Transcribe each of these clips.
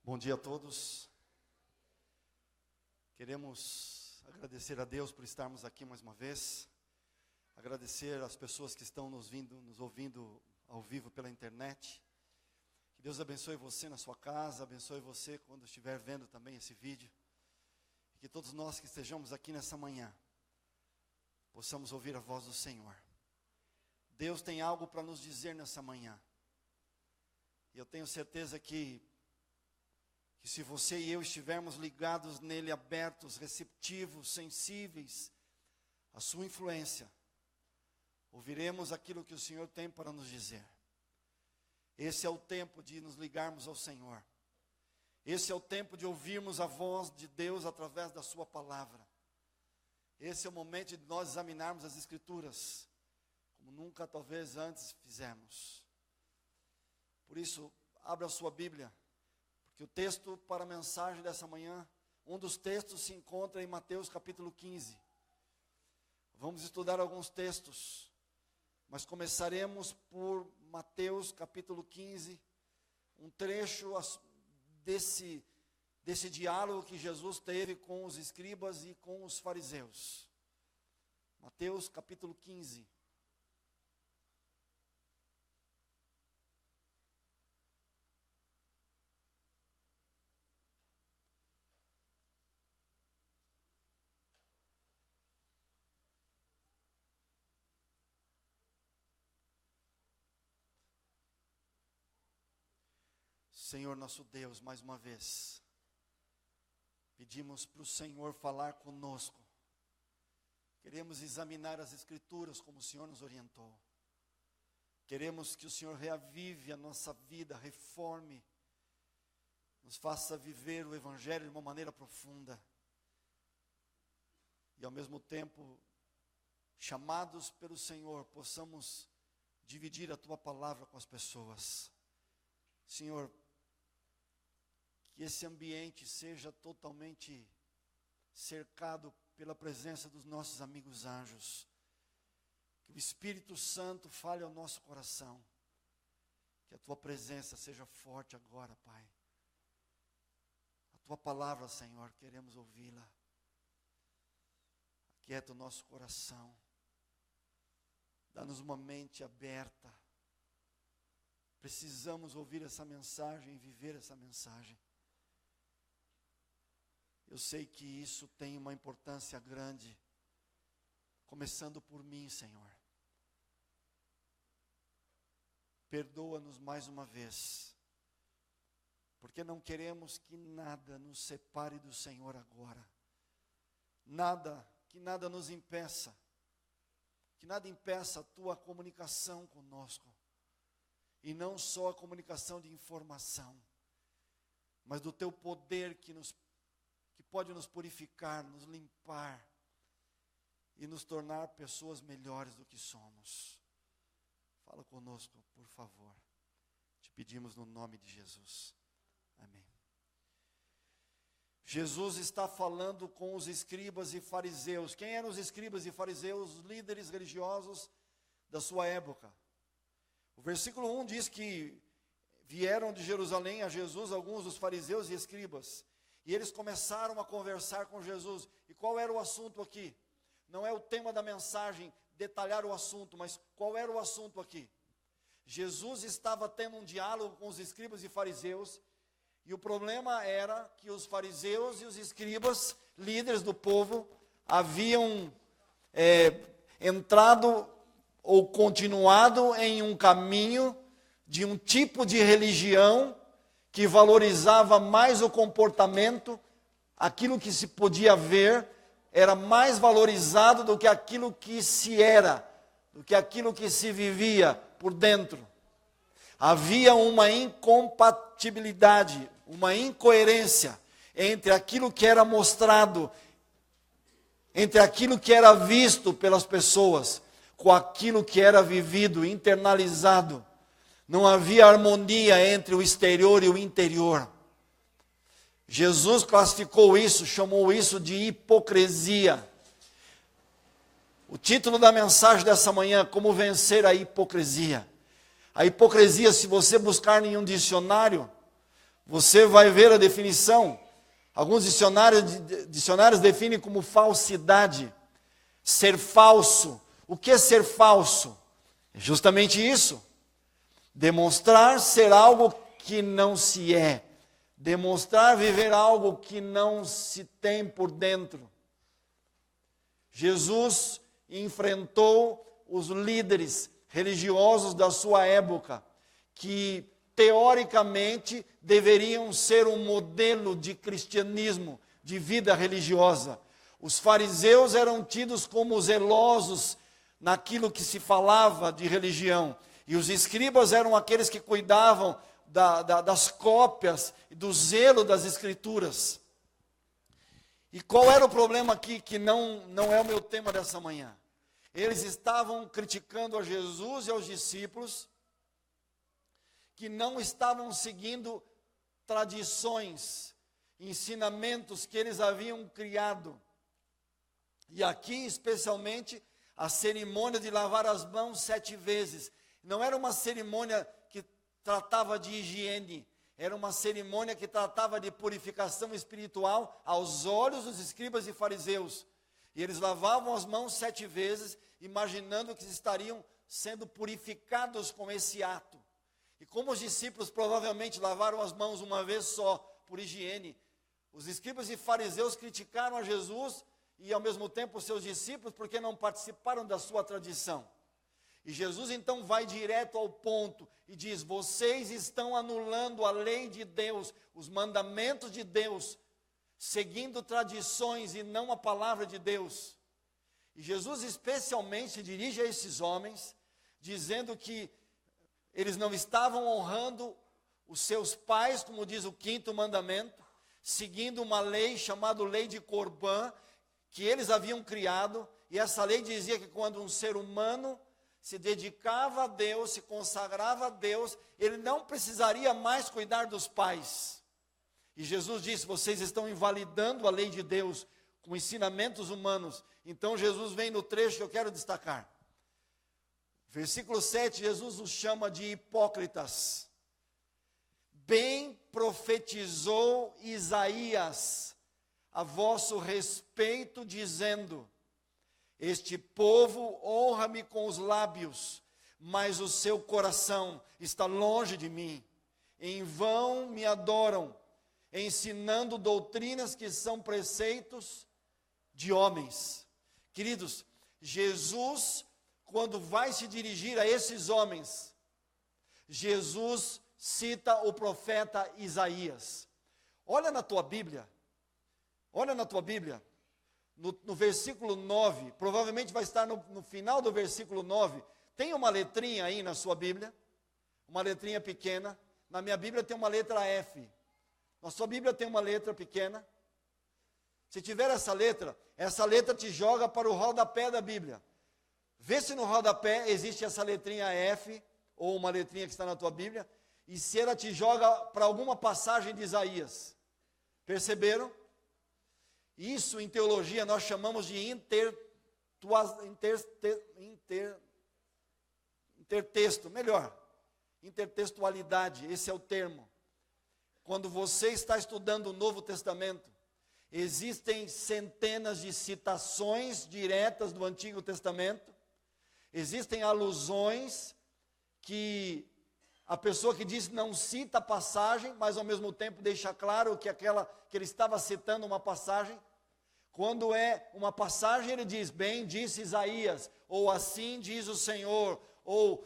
Bom dia a todos. Queremos agradecer a Deus por estarmos aqui mais uma vez. Agradecer às pessoas que estão nos ouvindo ao vivo pela internet. Que Deus abençoe você na sua casa, abençoe você quando estiver vendo também esse vídeo. E que todos nós que estejamos aqui nessa manhã possamos ouvir a voz do Senhor. Deus tem algo para nos dizer nessa manhã. E eu tenho certeza que se você e eu estivermos ligados nele, abertos, receptivos, sensíveis à sua influência, ouviremos aquilo que o Senhor tem para nos dizer. Esse é o tempo de nos ligarmos ao Senhor. Esse é o tempo de ouvirmos a voz de Deus através da sua palavra. Esse é o momento de nós examinarmos as Escrituras, como nunca talvez antes fizemos. Por isso, abra a sua Bíblia, porque o texto para a mensagem dessa manhã, um dos textos se encontra em Mateus capítulo 15. Vamos estudar alguns textos, mas começaremos por Mateus capítulo 15, um trecho desse diálogo que Jesus teve com os escribas e com os fariseus. Mateus capítulo 15. Senhor nosso Deus, mais uma vez, pedimos para o Senhor falar conosco. Queremos examinar as Escrituras como o Senhor nos orientou. Queremos que o Senhor reavive a nossa vida, reforme, nos faça viver o Evangelho de uma maneira profunda. E ao mesmo tempo, chamados pelo Senhor, possamos dividir a Tua palavra com as pessoas. Senhor, que esse ambiente seja totalmente cercado pela presença dos nossos amigos anjos. Que o Espírito Santo fale ao nosso coração. Que a Tua presença seja forte agora, Pai. A Tua palavra, Senhor, queremos ouvi-la. Aquieta o nosso coração. Dá-nos uma mente aberta. Precisamos ouvir essa mensagem e viver essa mensagem. Eu sei que isso tem uma importância grande, começando por mim, Senhor. Perdoa-nos mais uma vez, porque não queremos que nada nos separe do Senhor agora. Que nada nos impeça, que nada impeça a Tua comunicação conosco. E não só a comunicação de informação, mas do Teu poder que pode nos purificar, nos limpar e nos tornar pessoas melhores do que somos. Fala conosco, por favor. Te pedimos no nome de Jesus. Amém. Jesus está falando com os escribas e fariseus. Quem eram os escribas e fariseus? Os líderes religiosos da sua época. O versículo 1 diz que vieram de Jerusalém a Jesus alguns dos fariseus e escribas. E eles começaram a conversar com Jesus. E qual era o assunto aqui? Não é o tema da mensagem detalhar o assunto, mas qual era o assunto aqui? Jesus estava tendo um diálogo com os escribas e fariseus. E o problema era que os fariseus e os escribas, líderes do povo, haviam entrado ou continuado em um caminho de um tipo de religião que valorizava mais o comportamento, aquilo que se podia ver era mais valorizado do que aquilo que se era, do que aquilo que se vivia por dentro. Havia uma incompatibilidade, uma incoerência entre aquilo que era mostrado, entre aquilo que era visto pelas pessoas, com aquilo que era vivido, internalizado. Não havia harmonia entre o exterior e o interior. Jesus classificou isso, chamou isso de hipocrisia. O título da mensagem dessa manhã é Como Vencer a Hipocrisia. A hipocrisia, se você buscar em um dicionário, você vai ver a definição. Alguns dicionários definem como falsidade, ser falso. O que é ser falso? É justamente isso. Demonstrar ser algo que não se é. Demonstrar viver algo que não se tem por dentro. Jesus enfrentou os líderes religiosos da sua época, que teoricamente deveriam ser um modelo de cristianismo, de vida religiosa. Os fariseus eram tidos como zelosos naquilo que se falava de religião, e os escribas eram aqueles que cuidavam das cópias e do zelo das escrituras. E qual era o problema aqui, que não é o meu tema dessa manhã? Eles estavam criticando a Jesus e aos discípulos, que não estavam seguindo tradições, ensinamentos que eles haviam criado. E aqui, especialmente, a cerimônia de lavar as mãos 7 vezes. Não era uma cerimônia que tratava de higiene, era uma cerimônia que tratava de purificação espiritual aos olhos dos escribas e fariseus. E eles lavavam as mãos 7 vezes, imaginando que estariam sendo purificados com esse ato. E como os discípulos provavelmente lavaram as mãos uma vez só, por higiene, os escribas e fariseus criticaram a Jesus e ao mesmo tempo os seus discípulos, porque não participaram da sua tradição. E Jesus então vai direto ao ponto e diz: vocês estão anulando a lei de Deus, os mandamentos de Deus, seguindo tradições e não a palavra de Deus. E Jesus especialmente se dirige a esses homens, dizendo que eles não estavam honrando os seus pais, como diz o 5º mandamento, seguindo uma lei chamada lei de Corbã, que eles haviam criado, e essa lei dizia que quando um ser humano se dedicava a Deus, se consagrava a Deus, ele não precisaria mais cuidar dos pais. E Jesus disse: vocês estão invalidando a lei de Deus com ensinamentos humanos. Então Jesus vem no trecho que eu quero destacar. Versículo 7, Jesus os chama de hipócritas. Bem profetizou Isaías a vosso respeito, dizendo: este povo honra-me com os lábios, mas o seu coração está longe de mim. Em vão me adoram, ensinando doutrinas que são preceitos de homens. Queridos, Jesus, quando vai se dirigir a esses homens, Jesus cita o profeta Isaías. Olha na tua Bíblia, no versículo 9, provavelmente vai estar no final do versículo 9, tem uma letrinha aí na sua Bíblia, uma letrinha pequena. Na minha Bíblia tem uma letra F, na sua Bíblia tem uma letra pequena. Se tiver essa letra te joga para o rodapé da Bíblia. Vê se no rodapé existe essa letrinha F, ou uma letrinha que está na tua Bíblia, e se ela te joga para alguma passagem de Isaías. Perceberam? Isso em teologia nós chamamos de intertexto, melhor, intertextualidade, esse é o termo. Quando você está estudando o Novo Testamento, existem centenas de citações diretas do Antigo Testamento, existem alusões que a pessoa que diz não cita a passagem, mas ao mesmo tempo deixa claro que ele estava citando uma passagem. Quando é uma passagem, ele diz: bem disse Isaías, ou assim diz o Senhor, ou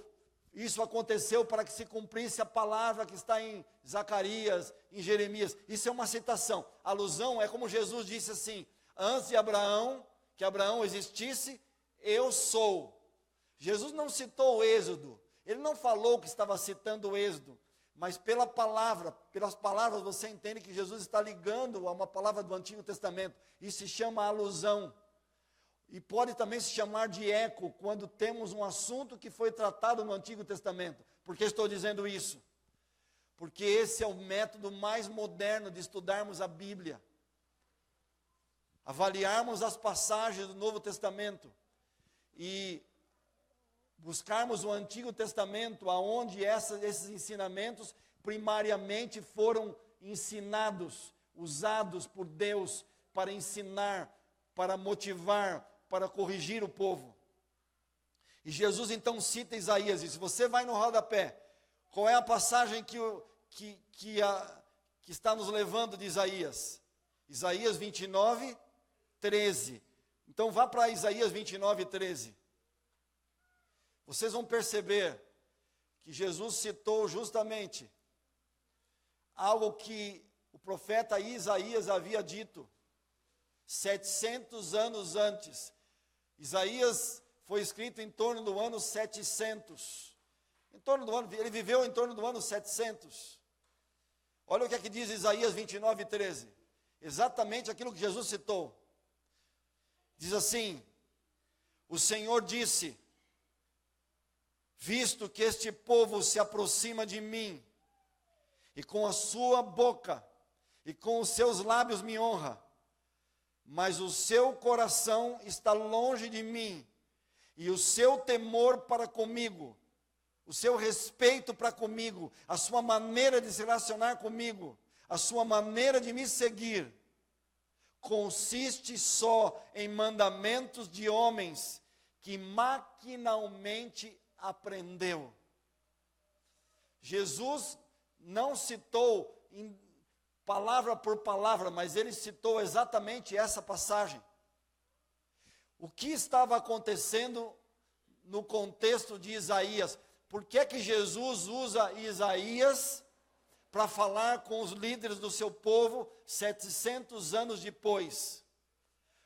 isso aconteceu para que se cumprisse a palavra que está em Zacarias, em Jeremias. Isso é uma citação. A alusão é como Jesus disse assim: antes de que Abraão existisse, eu sou. Jesus não citou o Êxodo, ele não falou que estava citando o Êxodo, mas pelas palavras você entende que Jesus está ligando a uma palavra do Antigo Testamento. Isso se chama alusão. E pode também se chamar de eco, quando temos um assunto que foi tratado no Antigo Testamento. Por que estou dizendo isso? Porque esse é o método mais moderno de estudarmos a Bíblia. Avaliarmos as passagens do Novo Testamento e buscarmos o Antigo Testamento, aonde esses ensinamentos primariamente foram ensinados, usados por Deus para ensinar, para motivar, para corrigir o povo. E Jesus então cita Isaías, e se você vai no rodapé, qual é a passagem que está nos levando de Isaías? Isaías 29, 13. Então vá para Isaías 29, 13. Vocês vão perceber que Jesus citou justamente algo que o profeta Isaías havia dito 700 anos antes. Isaías foi escrito em torno do ano 700. Ele viveu em torno do ano 700. Olha o que é que diz Isaías 29, 13. Exatamente aquilo que Jesus citou. Diz assim: o Senhor disse: visto que este povo se aproxima de mim, e com a sua boca e com os seus lábios me honra, mas o seu coração está longe de mim, e o seu temor para comigo, o seu respeito para comigo, a sua maneira de se relacionar comigo, a sua maneira de me seguir, consiste só em mandamentos de homens que maquinalmente aprendeu. Jesus não citou em palavra por palavra, mas ele citou exatamente essa passagem. O que estava acontecendo no contexto de Isaías? Por que que Jesus usa Isaías para falar com os líderes do seu povo 700 anos depois?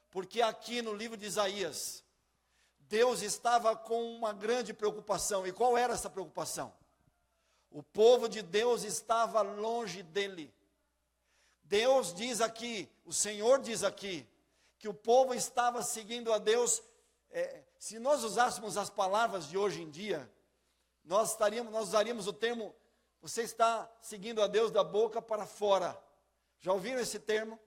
Porque aqui no livro de Isaías, Deus estava com uma grande preocupação. E qual era essa preocupação? O povo de Deus estava longe dele. Deus diz aqui, o Senhor diz aqui, que o povo estava seguindo a Deus. Se nós usássemos as palavras de hoje em dia, nós usaríamos o termo: você está seguindo a Deus da boca para fora. Já ouviram esse termo?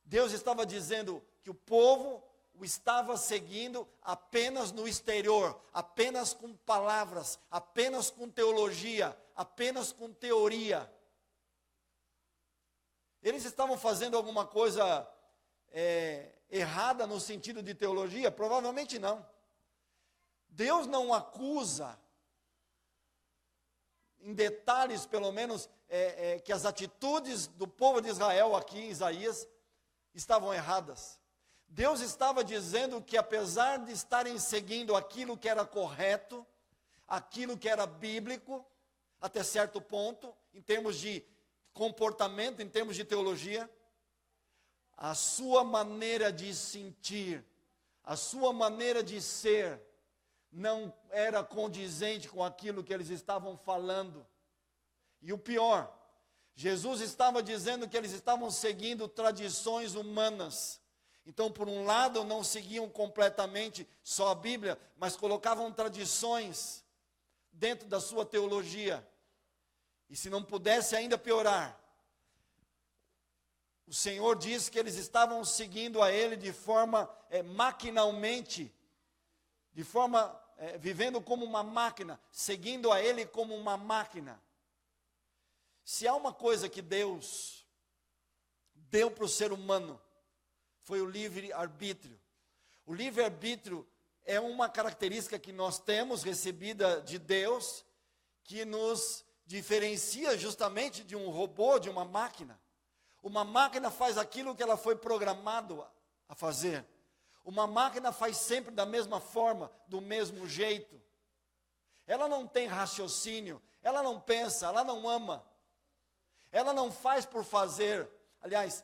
Deus estava dizendo que o povo o estava seguindo apenas no exterior, apenas com palavras, apenas com teologia, apenas com teoria. Eles estavam fazendo alguma coisa errada no sentido de teologia? Provavelmente não. Deus não acusa, em detalhes pelo menos, que as atitudes do povo de Israel aqui em Isaías estavam erradas. Deus estava dizendo que apesar de estarem seguindo aquilo que era correto, aquilo que era bíblico, até certo ponto, em termos de comportamento, em termos de teologia, a sua maneira de sentir, a sua maneira de ser, não era condizente com aquilo que eles estavam falando. E o pior, Jesus estava dizendo que eles estavam seguindo tradições humanas. Então, por um lado, não seguiam completamente só a Bíblia, mas colocavam tradições dentro da sua teologia. E se não pudesse ainda piorar, o Senhor diz que eles estavam seguindo a Ele de forma maquinalmente, de forma, vivendo como uma máquina, seguindo a Ele como uma máquina. Se há uma coisa que Deus deu para o ser humano, foi o livre-arbítrio. O livre-arbítrio é uma característica que nós temos, recebida de Deus, que nos diferencia justamente de um robô, de uma máquina. Uma máquina faz aquilo que ela foi programada a fazer. Uma máquina faz sempre da mesma forma, do mesmo jeito. Ela não tem raciocínio, ela não pensa, ela não ama. Ela não faz por fazer. Aliás,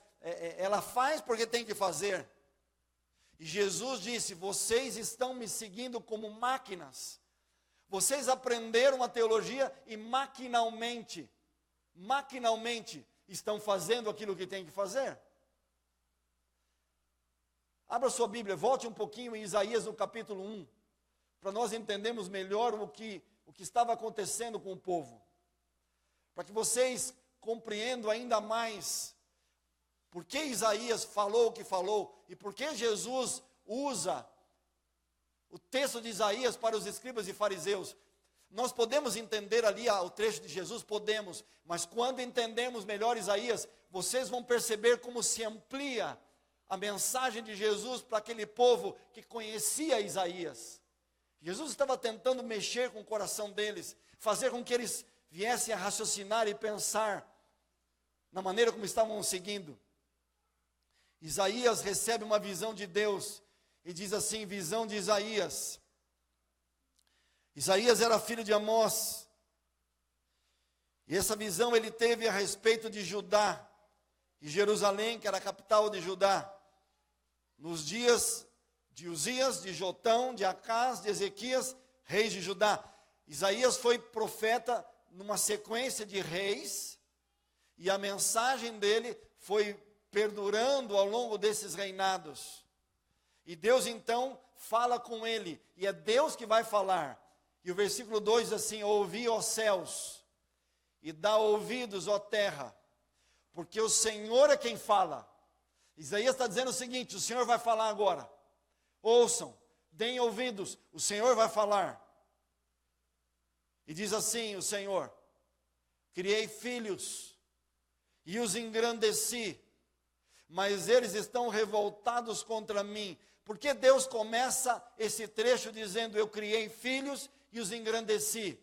ela faz porque tem que fazer. E Jesus disse: vocês estão me seguindo como máquinas. Vocês aprenderam a teologia e maquinalmente estão fazendo aquilo que tem que fazer. Abra sua Bíblia, volte um pouquinho em Isaías no capítulo 1, para nós entendermos melhor o que estava acontecendo com o povo. Para que vocês compreendam ainda mais por que Isaías falou o que falou e por que Jesus usa o texto de Isaías para os escribas e fariseus. nós podemos entender ali o trecho de Jesus? Podemos, mas quando entendemos melhor Isaías, vocês vão perceber como se amplia a mensagem de Jesus para aquele povo que conhecia Isaías. Jesus estava tentando mexer com o coração deles, fazer com que eles viessem a raciocinar e pensar na maneira como estavam seguindo. Isaías recebe uma visão de Deus e diz assim, visão de Isaías. Isaías era filho de Amós, e essa visão ele teve a respeito de Judá, e Jerusalém, que era a capital de Judá, nos dias de Uzias, de Jotão, de Acás, de Ezequias, reis de Judá. Isaías foi profeta numa sequência de reis, e a mensagem dele foi perdurando ao longo desses reinados. E Deus então fala com ele, e é Deus que vai falar. E o versículo 2 diz assim, ouvi, ó céus, e dá ouvidos, ó terra, porque o Senhor é quem fala. Isaías está dizendo o seguinte, o Senhor vai falar agora. Ouçam, deem ouvidos, o Senhor vai falar. E diz assim o Senhor, criei filhos, e os engrandeci, mas eles estão revoltados contra mim. Por que Deus começa esse trecho dizendo, eu criei filhos e os engrandeci?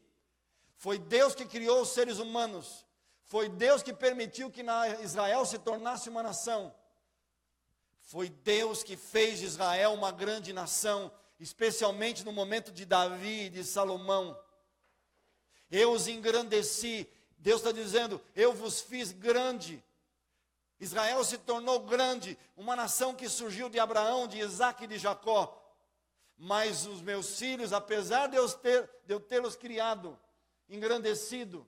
Foi Deus que criou os seres humanos. Foi Deus que permitiu que Israel se tornasse uma nação. Foi Deus que fez de Israel uma grande nação, especialmente no momento de Davi e de Salomão. Eu os engrandeci. Deus está dizendo, eu vos fiz grande. Israel se tornou grande, uma nação que surgiu de Abraão, de Isaac e de Jacó. Mas os meus filhos, apesar de eu tê-los criado, engrandecido,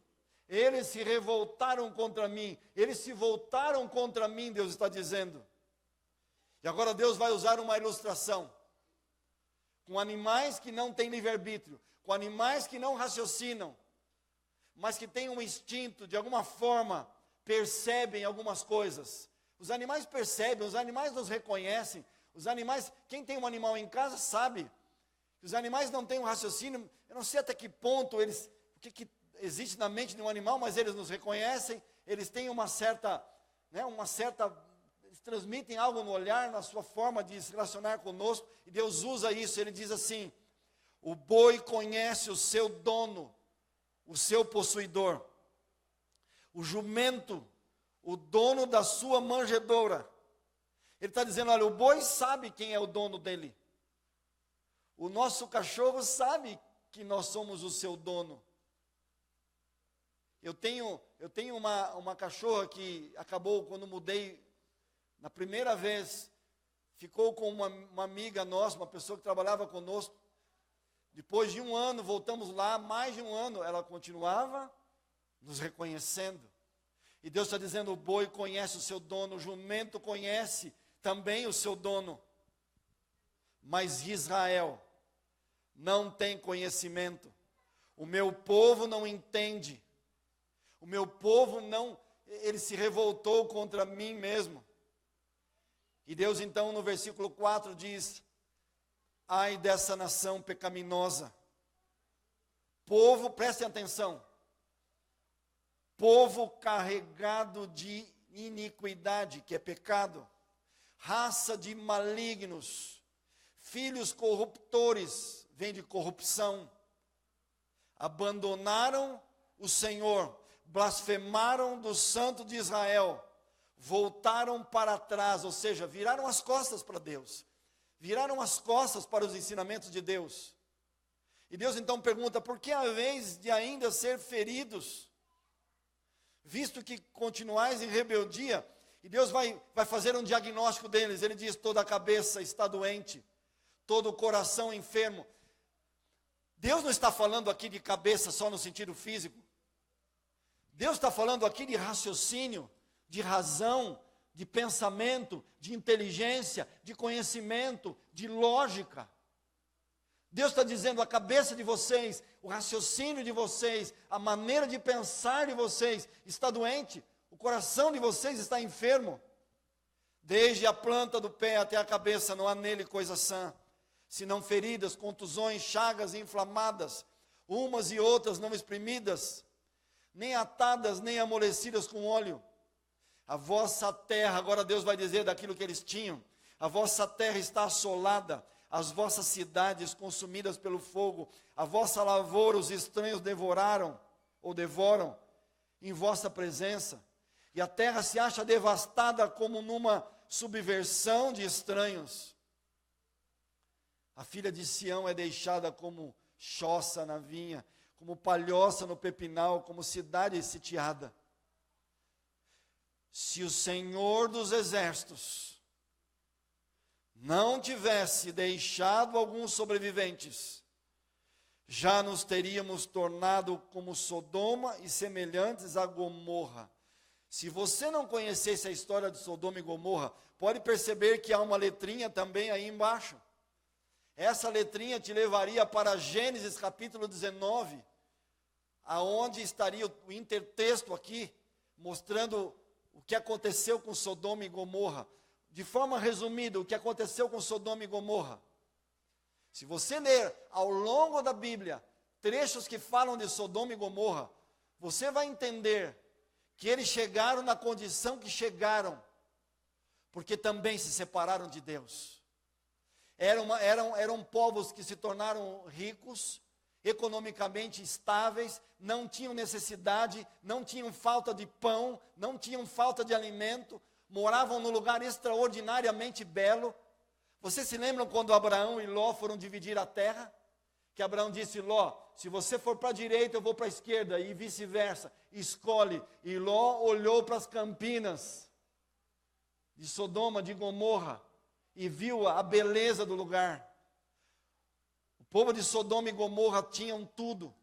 eles se revoltaram contra mim, eles se voltaram contra mim, Deus está dizendo. E agora Deus vai usar uma ilustração, com animais que não têm livre-arbítrio, com animais que não raciocinam, mas que têm um instinto, de alguma forma, percebem algumas coisas. Os animais percebem, os animais nos reconhecem, os animais, quem tem um animal em casa sabe, que os animais não têm um raciocínio, eu não sei até que ponto eles, o que existe na mente de um animal, mas eles nos reconhecem, eles têm uma certa, eles transmitem algo no olhar, na sua forma de se relacionar conosco, e Deus usa isso, ele diz assim, o boi conhece o seu dono, o seu possuidor, o jumento, o dono da sua manjedoura. Ele está dizendo, olha, o boi sabe quem é o dono dele. O nosso cachorro sabe que nós somos o seu dono. Eu tenho uma cachorra que acabou, quando mudei, na primeira vez, ficou com uma amiga nossa, uma pessoa que trabalhava conosco. Depois de um ano, voltamos lá, mais de um ano, ela continuava nos reconhecendo. E Deus está dizendo, o boi conhece o seu dono, o jumento conhece também o seu dono. Mas Israel não tem conhecimento. O meu povo não entende. O meu povo não, ele se revoltou contra mim mesmo. E Deus então no versículo 4 diz, ai dessa nação pecaminosa. Povo, prestem atenção. Povo carregado de iniquidade, que é pecado. Raça de malignos. Filhos corruptores, vem de corrupção. Abandonaram o Senhor, blasfemaram do Santo de Israel, voltaram para trás, ou seja, viraram as costas para Deus, viraram as costas para os ensinamentos de Deus. E Deus então pergunta, por que a vez de ainda ser feridos, visto que continuais em rebeldia? E Deus vai fazer um diagnóstico deles, ele diz, toda a cabeça está doente, todo o coração enfermo. Deus não está falando aqui de cabeça só no sentido físico. Deus está falando aqui de raciocínio, de razão, de pensamento, de inteligência, de conhecimento, de lógica. Deus está dizendo, a cabeça de vocês, o raciocínio de vocês, a maneira de pensar de vocês está doente, o coração de vocês está enfermo. Desde a planta do pé até a cabeça não há nele coisa sã, senão feridas, contusões, chagas inflamadas. umas e outras não espremidas, nem atadas, nem amolecidas com óleo. A vossa terra, agora Deus vai dizer daquilo que eles tinham, a vossa terra está assolada, as vossas cidades consumidas pelo fogo, a vossa lavoura os estranhos devoraram, ou devoram, em vossa presença, e a terra se acha devastada como numa subversão de estranhos. A filha de Sião é deixada como choça na vinha, como palhoça no pepinal, como cidade sitiada. Se o Senhor dos Exércitos não tivesse deixado alguns sobreviventes, já nos teríamos tornado como Sodoma e semelhantes a Gomorra. Se você não conhecesse a história de Sodoma e Gomorra, pode perceber que há uma letrinha também aí embaixo. Essa letrinha te levaria para Gênesis capítulo 19, aonde estaria o intertexto aqui, mostrando o que aconteceu com Sodoma e Gomorra. De forma resumida, o que aconteceu com Sodoma e Gomorra. Se você ler ao longo da Bíblia trechos que falam de Sodoma e Gomorra, você vai entender que eles chegaram na condição que chegaram, porque também se separaram de Deus. Eram povos que se tornaram ricos, economicamente estáveis, não tinham necessidade, não tinham falta de pão, não tinham falta de alimento, moravam num lugar extraordinariamente belo. Vocês se lembram quando Abraão e Ló foram dividir a terra? Que Abraão disse: Ló, se você for para a direita, eu vou para a esquerda, e vice-versa, escolhe. E Ló olhou para as campinas de Sodoma, de Gomorra, e viu a beleza do lugar. O povo de Sodoma e Gomorra tinham tudo,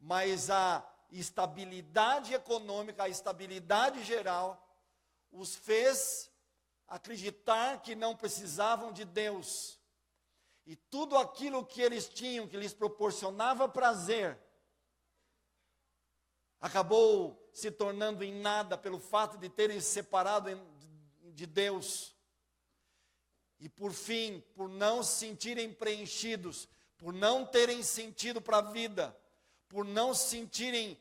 mas a estabilidade econômica, a estabilidade geral, os fez acreditar que não precisavam de Deus. E tudo aquilo que eles tinham, que lhes proporcionava prazer, acabou se tornando em nada pelo fato de terem se separado de Deus. E por fim, por não se sentirem preenchidos, por não terem sentido para a vida, por não se sentirem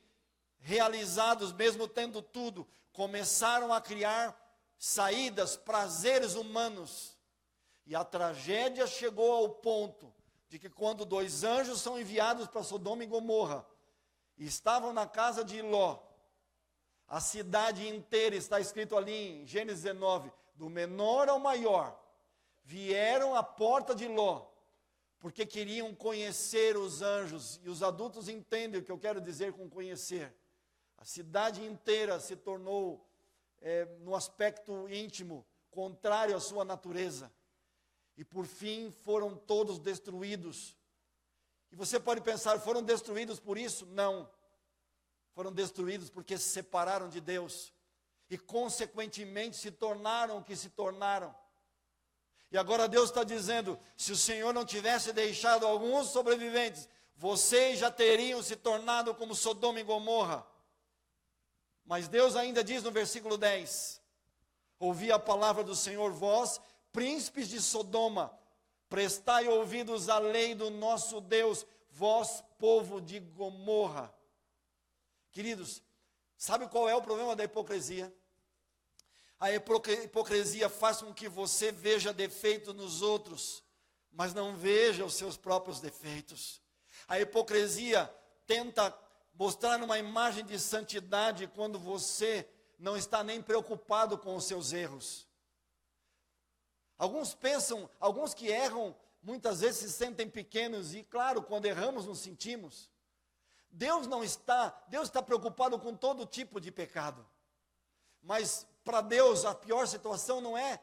realizados mesmo tendo tudo, começaram a criar saídas, prazeres humanos. E a tragédia chegou ao ponto de que quando 2 anjos são enviados para Sodoma e Gomorra, e estavam na casa de Ló, a cidade inteira, está escrito ali em Gênesis 19, do menor ao maior, vieram à porta de Ló, porque queriam conhecer os anjos, e os adultos entendem o que eu quero dizer com conhecer. A cidade inteira se tornou, no aspecto íntimo, contrário à sua natureza. E por fim foram todos destruídos. E você pode pensar, foram destruídos por isso? Não. Foram destruídos porque se separaram de Deus. E consequentemente se tornaram o que se tornaram. E agora Deus está dizendo, se o Senhor não tivesse deixado alguns sobreviventes, vocês já teriam se tornado como Sodoma e Gomorra. Mas Deus ainda diz no versículo 10, ouvi a palavra do Senhor, vós, príncipes de Sodoma, prestai ouvidos à lei do nosso Deus, vós, povo de Gomorra. Queridos, sabe qual é o problema da hipocrisia? A hipocrisia faz com que você veja defeito nos outros, mas não veja os seus próprios defeitos. A hipocrisia tenta mostrar uma imagem de santidade quando você não está nem preocupado com os seus erros. Alguns que erram, muitas vezes se sentem pequenos, e claro, quando erramos nos sentimos. Deus está preocupado com todo tipo de pecado. Mas para Deus a pior situação não é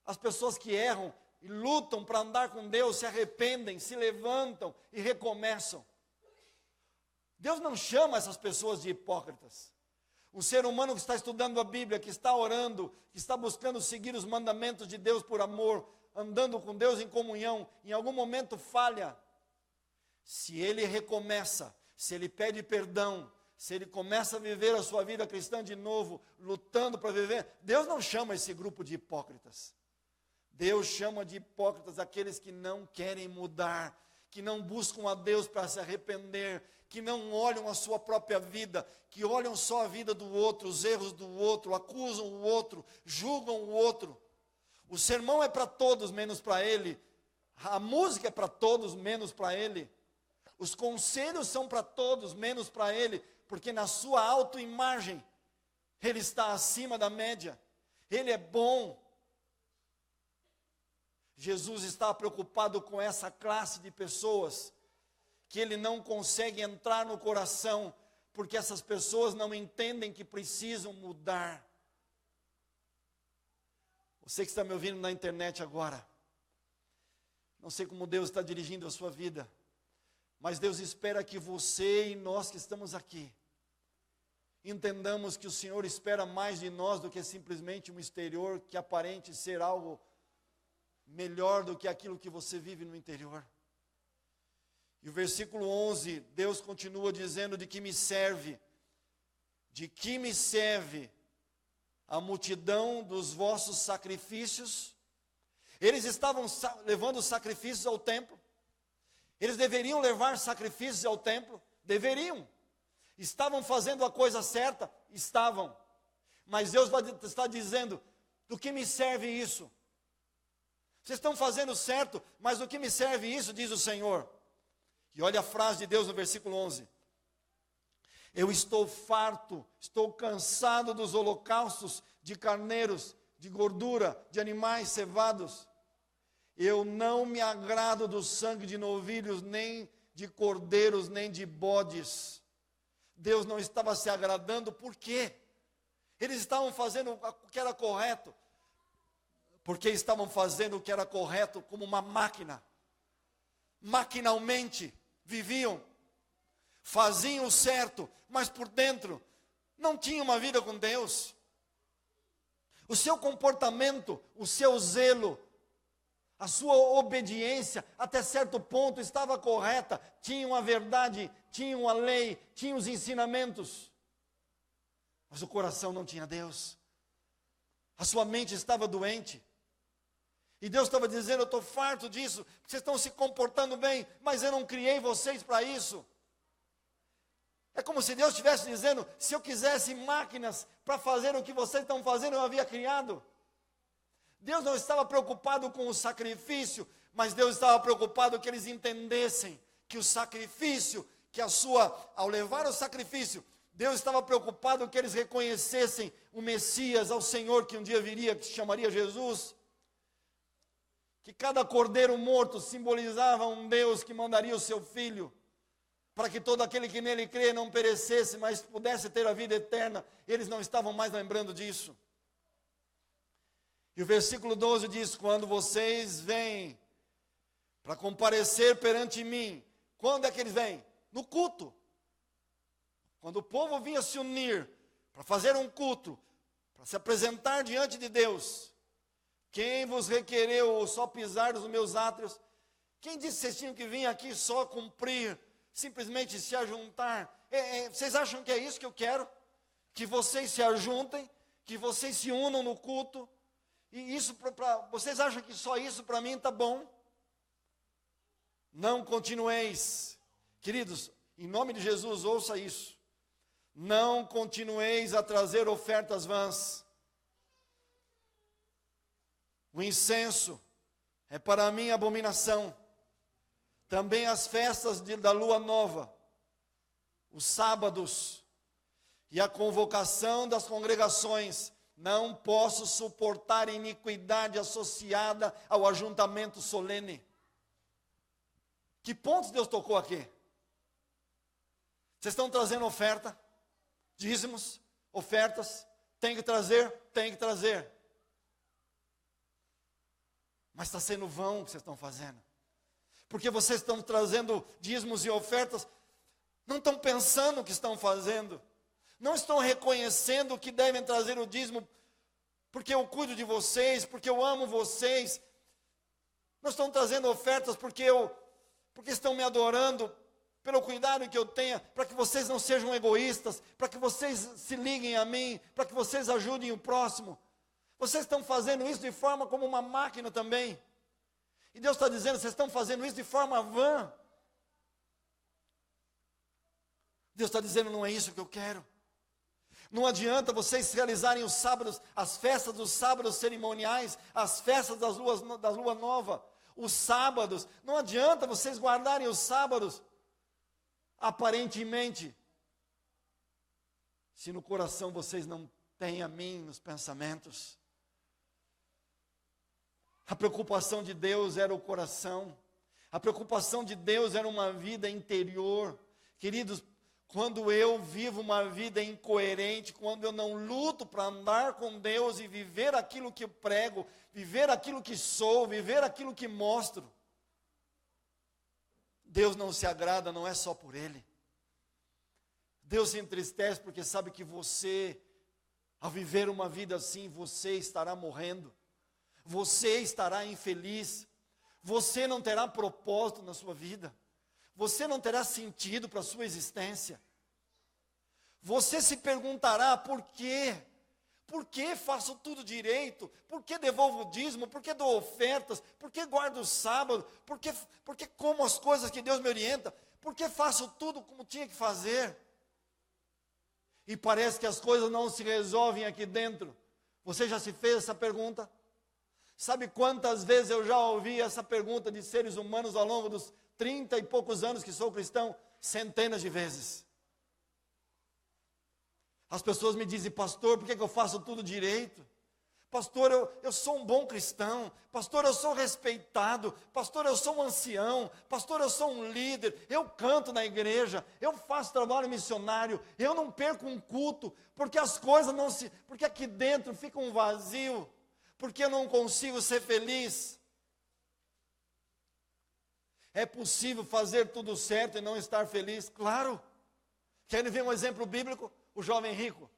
as pessoas que erram e lutam para andar com Deus, se arrependem, se levantam e recomeçam. Deus não chama essas pessoas de hipócritas. Um ser humano que está estudando a Bíblia, que está orando, que está buscando seguir os mandamentos de Deus por amor, andando com Deus em comunhão, em algum momento falha. Se ele recomeça, se ele pede perdão, se ele começa a viver a sua vida cristã de novo, lutando para viver, Deus não chama esse grupo de hipócritas. Deus chama de hipócritas aqueles que não querem mudar, que não buscam a Deus para se arrepender, que não olham a sua própria vida, que olham só a vida do outro, os erros do outro, acusam o outro, julgam o outro. O sermão é para todos, menos para ele. A música é para todos, menos para ele. Os conselhos são para todos, menos para ele, porque na sua autoimagem, ele está acima da média. Ele é bom. Jesus está preocupado com essa classe de pessoas, que ele não consegue entrar no coração, porque essas pessoas não entendem que precisam mudar. Você que está me ouvindo na internet agora, não sei como Deus está dirigindo a sua vida, mas Deus espera que você e nós que estamos aqui, entendamos que o Senhor espera mais de nós do que simplesmente um exterior que aparente ser algo melhor do que aquilo que você vive no interior. E o versículo 11, Deus continua dizendo: de que me serve a multidão dos vossos sacrifícios? Eles estavam levando sacrifícios ao templo. Eles deveriam levar sacrifícios ao templo? Deveriam. Estavam fazendo a coisa certa? Estavam. Mas Deus está dizendo: do que me serve isso? Vocês estão fazendo certo, mas do que me serve isso, diz o Senhor. E olha a frase de Deus no versículo 11. Eu estou farto, estou cansado dos holocaustos de carneiros, de gordura, de animais cevados. Eu não me agrado do sangue de novilhos, nem de cordeiros, nem de bodes. Deus não estava se agradando, por quê? Eles estavam fazendo o que era correto. Porque estavam fazendo o que era correto como uma máquina. Maquinalmente viviam, faziam o certo, mas por dentro não tinham uma vida com Deus. O seu comportamento, o seu zelo, a sua obediência, até certo ponto estava correta, tinham a verdade, tinham a lei, tinham os ensinamentos, mas o coração não tinha Deus. A sua mente estava doente. E Deus estava dizendo: eu estou farto disso, vocês estão se comportando bem, mas eu não criei vocês para isso. É como se Deus estivesse dizendo: se eu quisesse máquinas para fazer o que vocês estão fazendo, eu havia criado. Deus não estava preocupado com o sacrifício, mas Deus estava preocupado que eles entendessem que o sacrifício, ao levar o sacrifício, Deus estava preocupado que eles reconhecessem o Messias, ao Senhor que um dia viria, que se chamaria Jesus. Que cada cordeiro morto simbolizava um Deus que mandaria o seu Filho, para que todo aquele que nele crê não perecesse, mas pudesse ter a vida eterna. Eles não estavam mais lembrando disso. E o versículo 12 diz: quando vocês vêm para comparecer perante mim, quando é que eles vêm? No culto. Quando o povo vinha se unir para fazer um culto, para se apresentar diante de Deus. Quem vos requereu só pisar nos meus átrios? Quem disse que vocês tinham que vir aqui só cumprir, simplesmente se ajuntar? Vocês acham que é isso que eu quero? Que vocês se ajuntem, que vocês se unam no culto? E isso vocês acham que só isso para mim está bom? Não continueis. Queridos, em nome de Jesus, ouça isso. Não continueis a trazer ofertas vãs. O incenso é para mim abominação. Também as festas da lua nova, os sábados e a convocação das congregações. Não posso suportar iniquidade associada ao ajuntamento solene. Que pontos Deus tocou aqui? Vocês estão trazendo oferta? Dízimos? Ofertas? Tem que trazer? Tem que trazer. Mas está sendo vão o que vocês estão fazendo. Porque vocês estão trazendo dízimos e ofertas, não estão pensando o que estão fazendo. Não estão reconhecendo que devem trazer o dízimo, porque eu cuido de vocês, porque eu amo vocês. Não estão trazendo ofertas porque estão me adorando, pelo cuidado que eu tenho, para que vocês não sejam egoístas, para que vocês se liguem a mim, para que vocês ajudem o próximo. Vocês estão fazendo isso de forma como uma máquina também. E Deus está dizendo, vocês estão fazendo isso de forma vã. Deus está dizendo, não é isso que eu quero. Não adianta vocês realizarem os sábados, as festas dos sábados cerimoniais, as festas da lua nova, os sábados. Não adianta vocês guardarem os sábados, aparentemente, se no coração vocês não têm a mim nos pensamentos. A preocupação de Deus era o coração. A preocupação de Deus era uma vida interior. Queridos, quando eu vivo uma vida incoerente, quando eu não luto para andar com Deus e viver aquilo que eu prego, viver aquilo que sou, viver aquilo que mostro, Deus não se agrada, não é só por Ele. Deus se entristece porque sabe que você, ao viver uma vida assim, você estará morrendo, você estará infeliz, você não terá propósito na sua vida, você não terá sentido para a sua existência. Você se perguntará por quê? Por que faço tudo direito? Por que devolvo o dízimo? Por que dou ofertas? Por que guardo o sábado? Por que como as coisas que Deus me orienta? Por que faço tudo como tinha que fazer? E parece que as coisas não se resolvem aqui dentro. Você já se fez essa pergunta? Sabe quantas vezes eu já ouvi essa pergunta de seres humanos ao longo dos 30 e poucos anos que sou cristão? Centenas de vezes. As pessoas me dizem, pastor, por que eu faço tudo direito? Pastor, eu sou um bom cristão. Pastor, eu sou respeitado. Pastor, eu sou um ancião. Pastor, eu sou um líder. Eu canto na igreja. Eu faço trabalho missionário. Eu não perco um culto. Porque as coisas não se... Porque aqui dentro fica um vazio. Porque eu não consigo ser feliz. É possível fazer tudo certo e não estar feliz? Claro. Querem ver um exemplo bíblico? O jovem rico.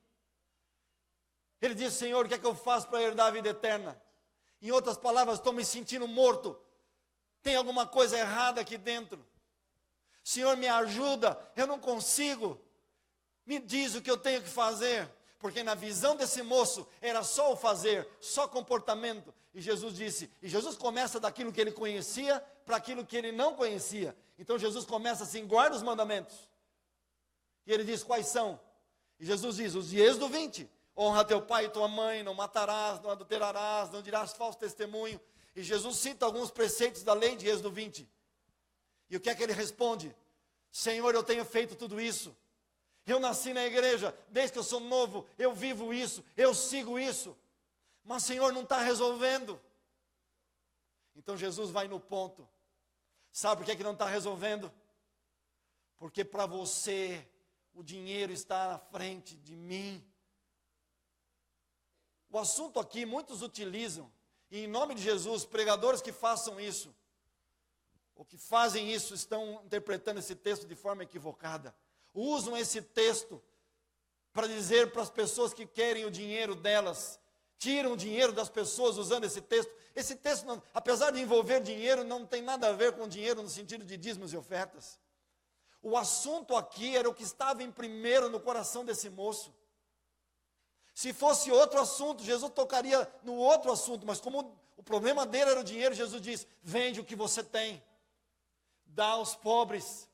Ele disse, Senhor, o que é que eu faço para herdar a vida eterna? Em outras palavras, estou me sentindo morto. Tem alguma coisa errada aqui dentro. Senhor, me ajuda, eu não consigo. Me diz o que eu tenho que fazer. Porque na visão desse moço, era só o fazer, só comportamento. E Jesus disse, e Jesus começa daquilo que ele conhecia, para aquilo que ele não conhecia. Então Jesus começa assim, guarda os mandamentos. E ele diz, quais são? E Jesus diz, os de Êxodo 20, honra teu pai e tua mãe, não matarás, não adulterarás, não dirás falso testemunho. E Jesus cita alguns preceitos da lei de Êxodo 20. E o que é que ele responde? Senhor, eu tenho feito tudo isso. Eu nasci na igreja, desde que eu sou novo, eu vivo isso, eu sigo isso. Mas Senhor, não está resolvendo. Então Jesus vai no ponto. Sabe por que é que não está resolvendo? Porque para você... o dinheiro está à frente de mim. O assunto aqui, muitos utilizam, e em nome de Jesus, pregadores que façam isso, ou que fazem isso, estão interpretando esse texto de forma equivocada. Usam esse texto para dizer para as pessoas que querem o dinheiro delas, tiram o dinheiro das pessoas usando esse texto. Esse texto, não, apesar de envolver dinheiro, não tem nada a ver com dinheiro no sentido de dízimos e ofertas. O assunto aqui era o que estava em primeiro no coração desse moço. Se fosse outro assunto, Jesus tocaria no outro assunto, mas como o problema dele era o dinheiro, Jesus diz, vende o que você tem, dá aos pobres,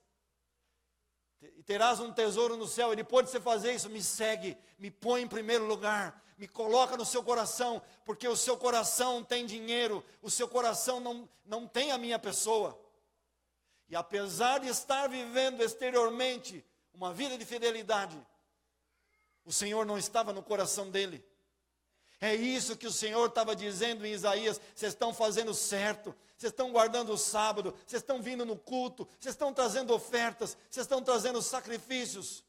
e terás um tesouro no céu. E depois de você fazer isso, me segue, me põe em primeiro lugar, me coloca no seu coração, porque o seu coração tem dinheiro, o seu coração não tem a minha pessoa. E apesar de estar vivendo exteriormente uma vida de fidelidade, o Senhor não estava no coração dele. É isso que o Senhor estava dizendo em Isaías, vocês estão fazendo certo, vocês estão guardando o sábado, vocês estão vindo no culto, vocês estão trazendo ofertas, vocês estão trazendo sacrifícios.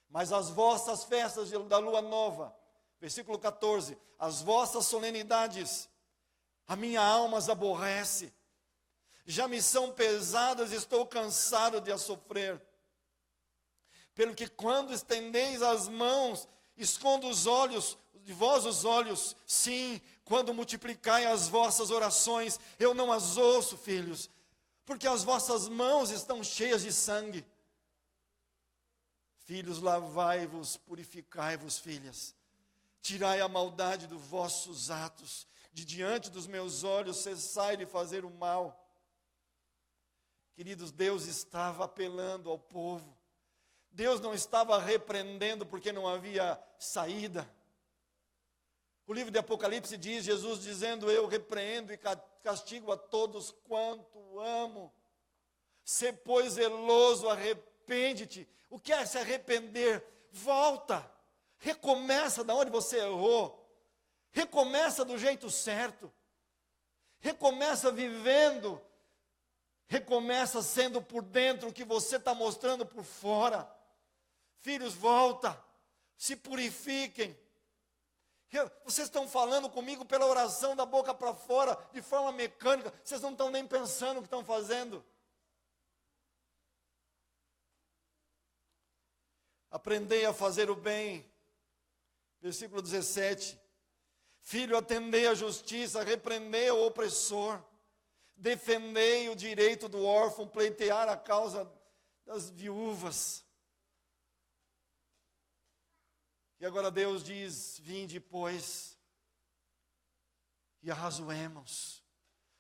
Mas as vossas festas da lua nova, versículo 14, as vossas solenidades, a minha alma as aborrece. Já me são pesadas, estou cansado de as sofrer. Pelo que quando estendeis as mãos, escondo os olhos, de vós os olhos. Sim, quando multiplicai as vossas orações, eu não as ouço, filhos, porque as vossas mãos estão cheias de sangue. Filhos, lavai-vos, purificai-vos, filhas. Tirai a maldade dos vossos atos. de diante dos meus olhos, cessai de fazer o mal. Queridos, Deus estava apelando ao povo. Deus não estava repreendendo porque não havia saída. O livro de Apocalipse diz, Jesus dizendo, eu repreendo e castigo a todos quanto amo. Se, pois, zeloso, arrepende-te. O que é se arrepender? Volta, recomeça da onde você errou, recomeça do jeito certo, recomeça vivendo, recomeça sendo por dentro o que você está mostrando por fora. Filhos, volta, se purifiquem. Vocês estão falando comigo pela oração da boca para fora, de forma mecânica, vocês não estão nem pensando o que estão fazendo. Aprendei a fazer o bem, versículo 17. Filho, atendei a justiça, repreendei o opressor, defendei o direito do órfão, pleitear a causa das viúvas. E agora Deus diz, vinde, pois, e arrazoemos.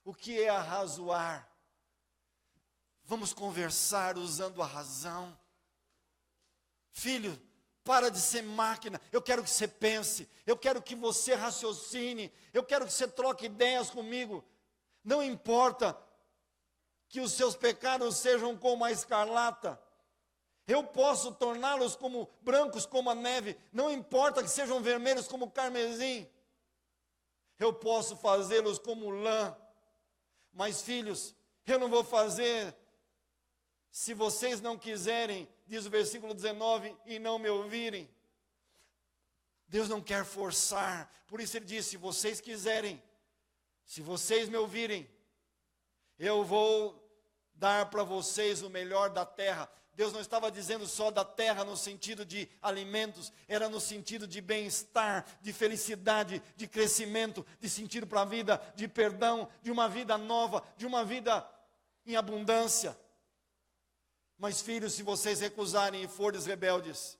O que é arrazoar? Vamos conversar usando a razão. Filho, para de ser máquina, eu quero que você pense, eu quero que você raciocine, eu quero que você troque ideias comigo. Não importa que os seus pecados sejam como a escarlata, eu posso torná-los como brancos como a neve, não importa que sejam vermelhos como o carmesim, eu posso fazê-los como lã. Mas filhos, eu não vou fazer se vocês não quiserem, diz o versículo 19, e não me ouvirem. Deus não quer forçar, por isso ele diz, se vocês quiserem, se vocês me ouvirem, eu vou dar para vocês o melhor da terra. Deus não estava dizendo só da terra no sentido de alimentos, era no sentido de bem-estar, de felicidade, de crescimento, de sentido para a vida, de perdão, de uma vida nova, de uma vida em abundância. Mas filhos, se vocês recusarem e fordes rebeldes,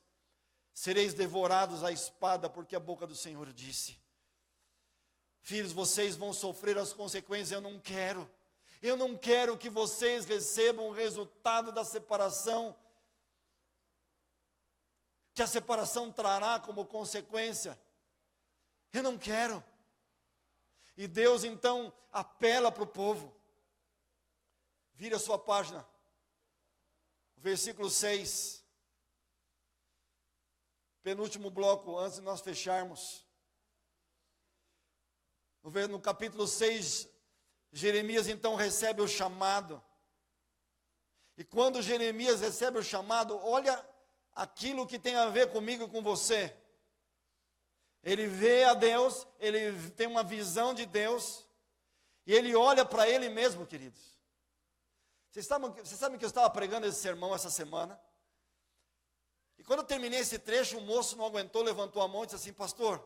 sereis devorados à espada, porque a boca do Senhor disse. Filhos, vocês vão sofrer as consequências, eu não quero. Eu não quero que vocês recebam o resultado da separação, que a separação trará como consequência. Eu não quero. E Deus então apela para o povo. Vira a sua página. Versículo 6. Penúltimo bloco, antes de nós fecharmos. No capítulo 6, Jeremias então recebe o chamado. E quando Jeremias recebe o chamado, olha aquilo que tem a ver comigo e com você. Ele vê a Deus, ele tem uma visão de Deus, e ele olha para ele mesmo, queridos. Vocês sabem que eu estava pregando esse sermão essa semana? E quando eu terminei esse trecho, o moço não aguentou, levantou a mão e disse assim, pastor,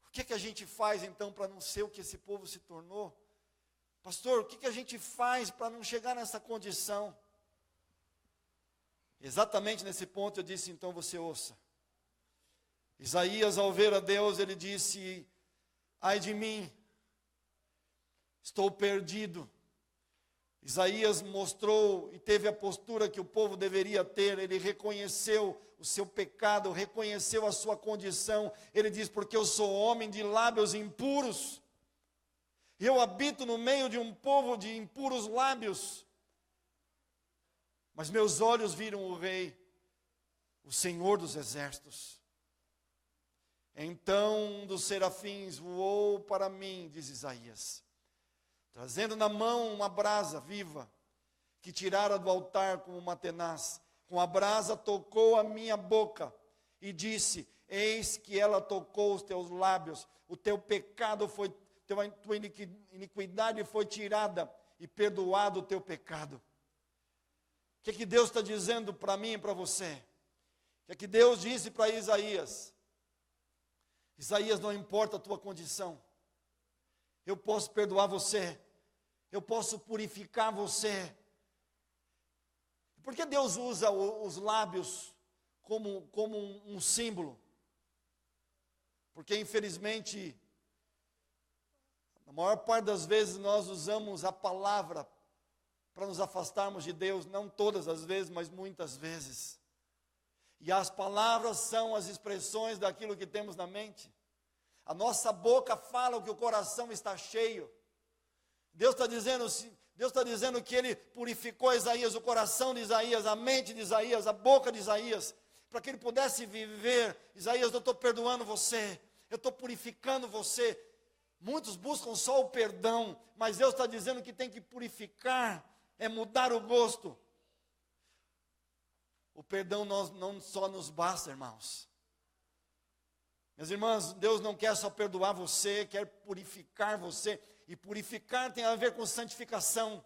o que a gente faz então para não ser o que esse povo se tornou? Pastor, o que a gente faz para não chegar nessa condição? Exatamente nesse ponto eu disse, então você ouça. Isaías, ao ver a Deus, ele disse, ai de mim, estou perdido. Isaías mostrou e teve a postura que o povo deveria ter, ele reconheceu o seu pecado, reconheceu a sua condição, ele diz, porque eu sou homem de lábios impuros, eu habito no meio de um povo de impuros lábios, mas meus olhos viram o Rei, o Senhor dos exércitos. Então um dos serafins voou para mim, diz Isaías, trazendo na mão uma brasa viva, que tirara do altar como uma tenaz. Com a brasa tocou a minha boca, e disse, eis que ela tocou os teus lábios, o teu pecado foi, tua iniquidade foi tirada, e perdoado o teu pecado. O que Deus está dizendo para mim e para você? O que Deus disse para Isaías? Isaías, não importa a tua condição, eu posso perdoar você, eu posso purificar você. Por que Deus usa os lábios como um símbolo? Porque infelizmente Na maior parte das vezes nós usamos a palavra para nos afastarmos de Deus, não todas as vezes, mas muitas vezes. E as palavras são as expressões daquilo que temos na mente. A nossa boca fala o que o coração está cheio. Deus está dizendo que Ele purificou Isaías, o coração de Isaías, a mente de Isaías, a boca de Isaías, para que ele pudesse viver. Isaías, eu estou perdoando você, eu estou purificando você. Muitos buscam só o perdão, mas Deus está dizendo que tem que purificar, é mudar o gosto. O perdão não só nos basta, irmãos. Minhas irmãs, Deus não quer só perdoar você, quer purificar você. E purificar tem a ver com santificação.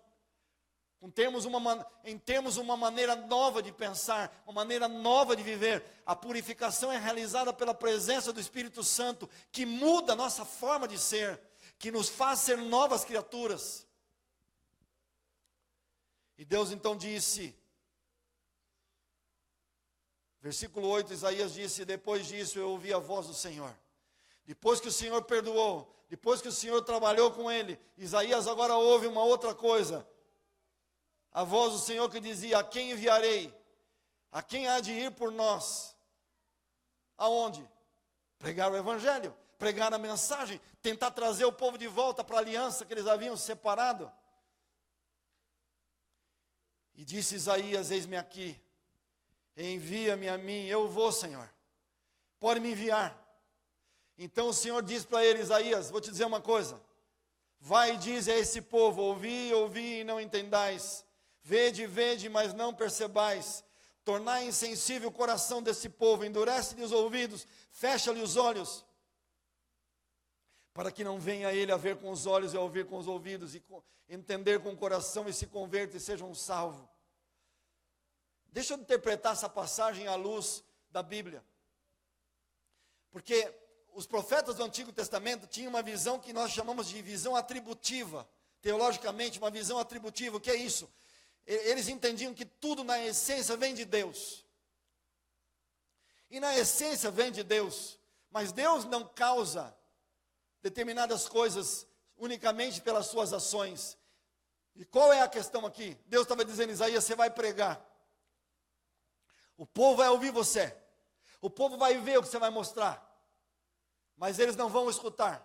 Em termos uma maneira nova de pensar, uma maneira nova de viver. A purificação é realizada pela presença do Espírito Santo, que muda a nossa forma de ser, que nos faz ser novas criaturas. E Deus então disse, versículo 8, Isaías disse, depois disso eu ouvi a voz do Senhor. Depois que o Senhor perdoou, depois que o Senhor trabalhou com ele, Isaías agora ouve uma outra coisa. A voz do Senhor que dizia, a quem enviarei? A quem há de ir por nós? Aonde? Pregar o Evangelho, pregar a mensagem, tentar trazer o povo de volta para a aliança que eles haviam separado. E disse Isaías, eis-me aqui, envia-me a mim, eu vou, Senhor, pode me enviar. Então o Senhor diz para ele, Isaías, vou te dizer uma coisa, vai e diz a esse povo, ouvi, ouvi e não entendais, vede, vede, mas não percebais, tornai insensível o coração desse povo, endurece-lhe os ouvidos, fecha-lhe os olhos, para que não venha ele a ver com os olhos e a ouvir com os ouvidos, e entender com o coração e se converta e sejam salvos. Deixa eu interpretar essa passagem à luz da Bíblia, porque os profetas do Antigo Testamento tinham uma visão que nós chamamos de visão atributiva, teologicamente uma visão atributiva. O que é isso? Eles entendiam que tudo na essência vem de Deus, e na essência vem de Deus, mas Deus não causa determinadas coisas unicamente pelas suas ações. E qual é a questão aqui? Deus estava dizendo, Isaías, você vai pregar, o povo vai ouvir você, o povo vai ver o que você vai mostrar, mas eles não vão escutar,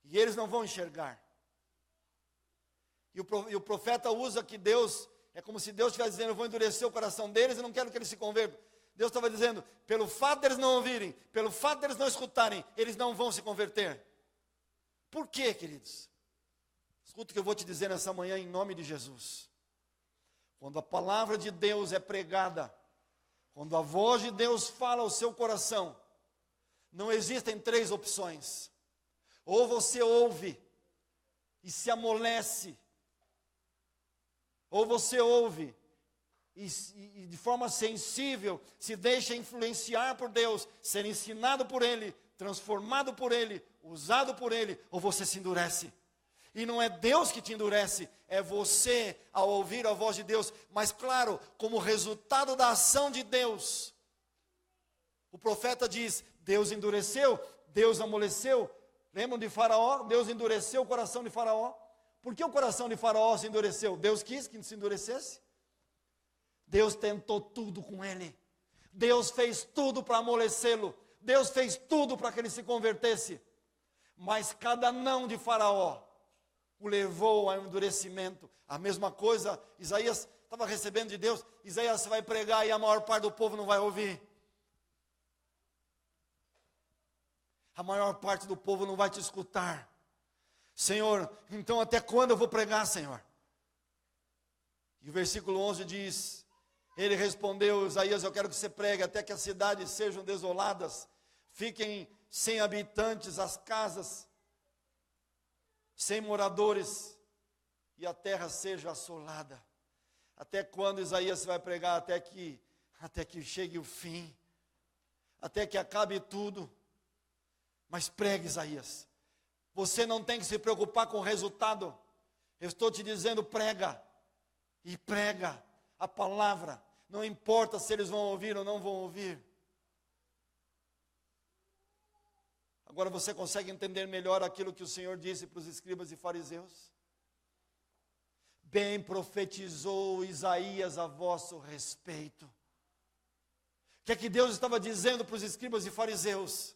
e eles não vão enxergar. E o profeta usa que Deus, é como se Deus estivesse dizendo, eu vou endurecer o coração deles, eu não quero que eles se convertam. Deus estava dizendo, pelo fato deles não ouvirem, pelo fato deles não escutarem, eles não vão se converter. Por quê, queridos? Escuta o que eu vou te dizer nessa manhã em nome de Jesus. Quando a palavra de Deus é pregada, quando a voz de Deus fala ao seu coração, não existem três opções. Ou você ouve e se amolece, ou você ouve e de forma sensível se deixa influenciar por Deus, ser ensinado por Ele, transformado por Ele, usado por Ele, ou você se endurece. E não é Deus que te endurece, é você ao ouvir a voz de Deus. Mas claro, como resultado da ação de Deus, o profeta diz, Deus endureceu, Deus amoleceu. Lembram de Faraó? Deus endureceu o coração de Faraó. Por que o coração de Faraó se endureceu? Deus quis que se endurecesse. Deus tentou tudo com ele. Deus fez tudo para amolecê-lo. Deus fez tudo para que ele se convertesse. Mas cada não de Faraó o levou ao endurecimento. A mesma coisa, Isaías estava recebendo de Deus. Isaías, você vai pregar e a maior parte do povo não vai ouvir. A maior parte do povo não vai te escutar. Senhor, então até quando eu vou pregar, Senhor? E o versículo 11 diz, ele respondeu, Isaías, eu quero que você pregue até que as cidades sejam desoladas, fiquem sem habitantes as casas, sem moradores, e a terra seja assolada. Até quando, Isaías, você vai pregar? Até que chegue o fim, até que acabe tudo. Mas pregue, Isaías. Você não tem que se preocupar com o resultado. Eu estou te dizendo, prega. E prega a palavra. Não importa se eles vão ouvir ou não vão ouvir. Agora você consegue entender melhor aquilo que o Senhor disse para os escribas e fariseus? Bem profetizou Isaías a vosso respeito. O que é que Deus estava dizendo para os escribas e fariseus?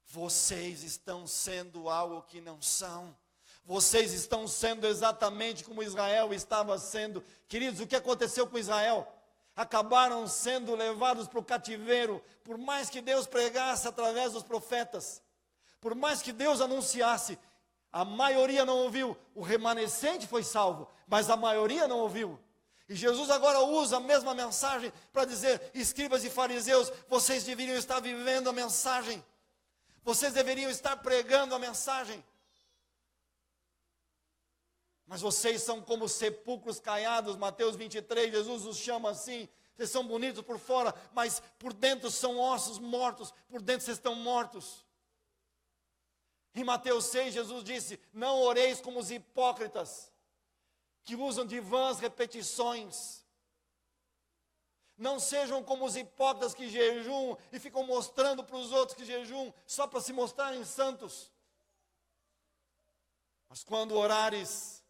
Vocês estão sendo algo que não são. Vocês estão sendo exatamente como Israel estava sendo. Queridos, o que aconteceu com Israel? Acabaram sendo levados para o cativeiro, por mais que Deus pregasse através dos profetas, por mais que Deus anunciasse, a maioria não ouviu. O remanescente foi salvo, mas a maioria não ouviu. E Jesus agora usa a mesma mensagem para dizer: escribas e fariseus, vocês deveriam estar vivendo a mensagem, vocês deveriam estar pregando a mensagem. Mas vocês são como sepulcros caiados, Mateus 23, Jesus os chama assim. Vocês são bonitos por fora, mas por dentro são ossos mortos, por dentro vocês estão mortos. Em Mateus 6, Jesus disse: não oreis como os hipócritas, que usam de vãs repetições. Não sejam como os hipócritas que jejuam e ficam mostrando para os outros que jejuam, só para se mostrarem santos. Mas quando orares,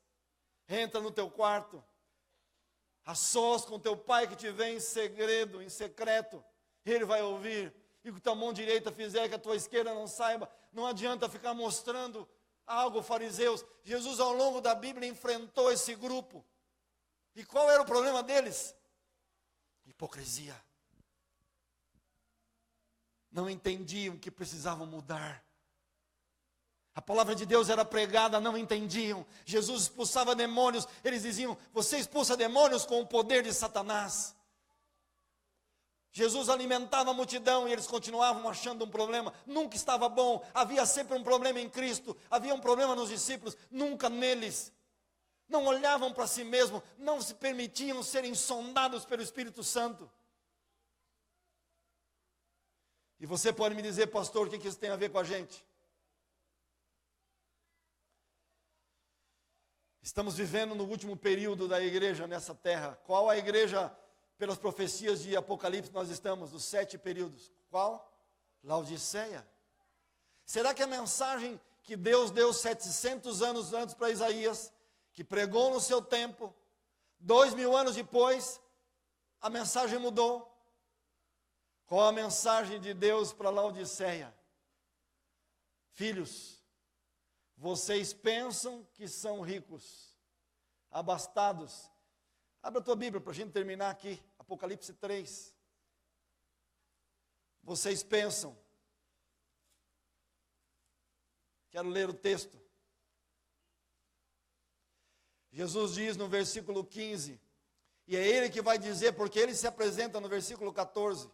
entra no teu quarto, a sós com teu pai que te vê em segredo, em secreto, ele vai ouvir. E o que tua mão direita fizer, que a tua esquerda não saiba. Não adianta ficar mostrando algo, fariseus. Jesus, ao longo da Bíblia, enfrentou esse grupo. E qual era o problema deles? Hipocrisia. Não entendiam que precisavam mudar. A palavra de Deus era pregada, não entendiam. Jesus expulsava demônios, eles diziam: você expulsa demônios com o poder de Satanás. Jesus alimentava a multidão e eles continuavam achando um problema. Nunca estava bom, havia sempre um problema em Cristo, havia um problema nos discípulos, nunca neles. Não olhavam para si mesmos, não se permitiam serem sondados pelo Espírito Santo. E você pode me dizer: pastor, o que isso tem a ver com a gente? Estamos vivendo no último período da igreja nessa terra. Qual a igreja, pelas profecias de Apocalipse, nós estamos? Dos 7 períodos. Qual? Laodiceia. Será que a mensagem que Deus deu 700 anos antes para Isaías, que pregou no seu tempo, 2000 anos depois, a mensagem mudou? Qual a mensagem de Deus para Laodiceia? Filhos, vocês pensam que são ricos, abastados. Abra a tua Bíblia para a gente terminar aqui, Apocalipse 3. Vocês pensam. Quero ler o texto. Jesus diz no versículo 15, e é ele que vai dizer, porque ele se apresenta no versículo 14.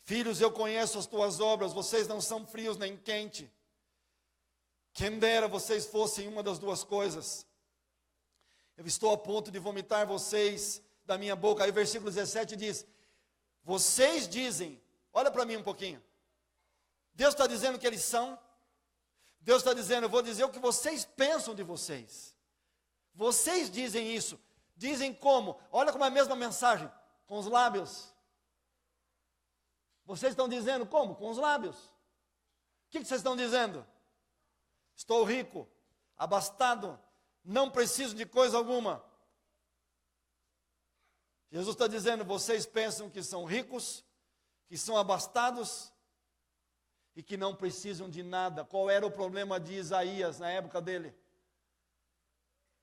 Filhos, eu conheço as tuas obras, vocês não são frios nem quentes. Quem dera vocês fossem uma das duas coisas. Eu estou a ponto de vomitar vocês da minha boca. Aí o versículo 17 diz: vocês dizem, olha para mim um pouquinho. Deus está dizendo que eles são. Deus está dizendo: eu vou dizer o que vocês pensam de vocês. Vocês dizem isso. Dizem como? Olha como é a mesma mensagem. Com os lábios. Vocês estão dizendo como? Com os lábios. O que vocês estão dizendo? Estou rico, abastado, não preciso de coisa alguma. Jesus está dizendo: vocês pensam que são ricos, que são abastados e que não precisam de nada. Qual era o problema de Isaías na época dele?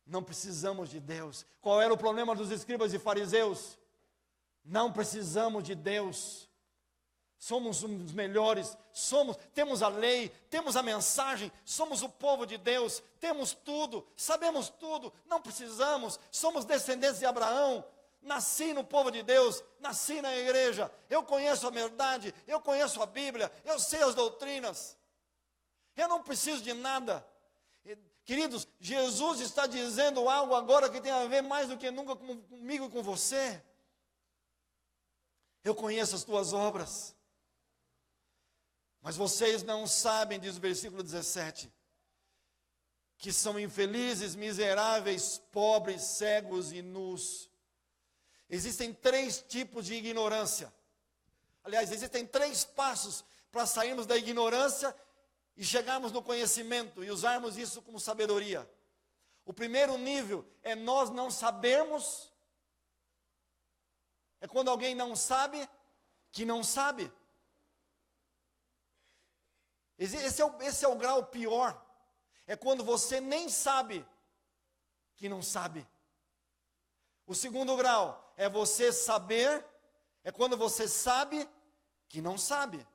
Não precisamos de Deus. Qual era o problema dos escribas e fariseus? Não precisamos de Deus. Somos os melhores, temos a lei, temos a mensagem, somos o povo de Deus, temos tudo, sabemos tudo, não precisamos, somos descendentes de Abraão, nasci no povo de Deus, nasci na igreja, eu conheço a verdade, eu conheço a Bíblia, eu sei as doutrinas, eu não preciso de nada. Queridos, Jesus está dizendo algo agora que tem a ver mais do que nunca comigo e com você. Eu conheço as tuas obras. Mas vocês não sabem, diz o versículo 17, que são infelizes, miseráveis, pobres, cegos e nus. Existem 3 tipos de ignorância. Aliás, existem 3 passos para sairmos da ignorância e chegarmos no conhecimento e usarmos isso como sabedoria. O primeiro nível é nós não sabermos. É quando alguém não sabe que não sabe. Esse é o grau pior. É quando você nem sabe que não sabe. O segundo grau é você saber, é quando você sabe que não sabe.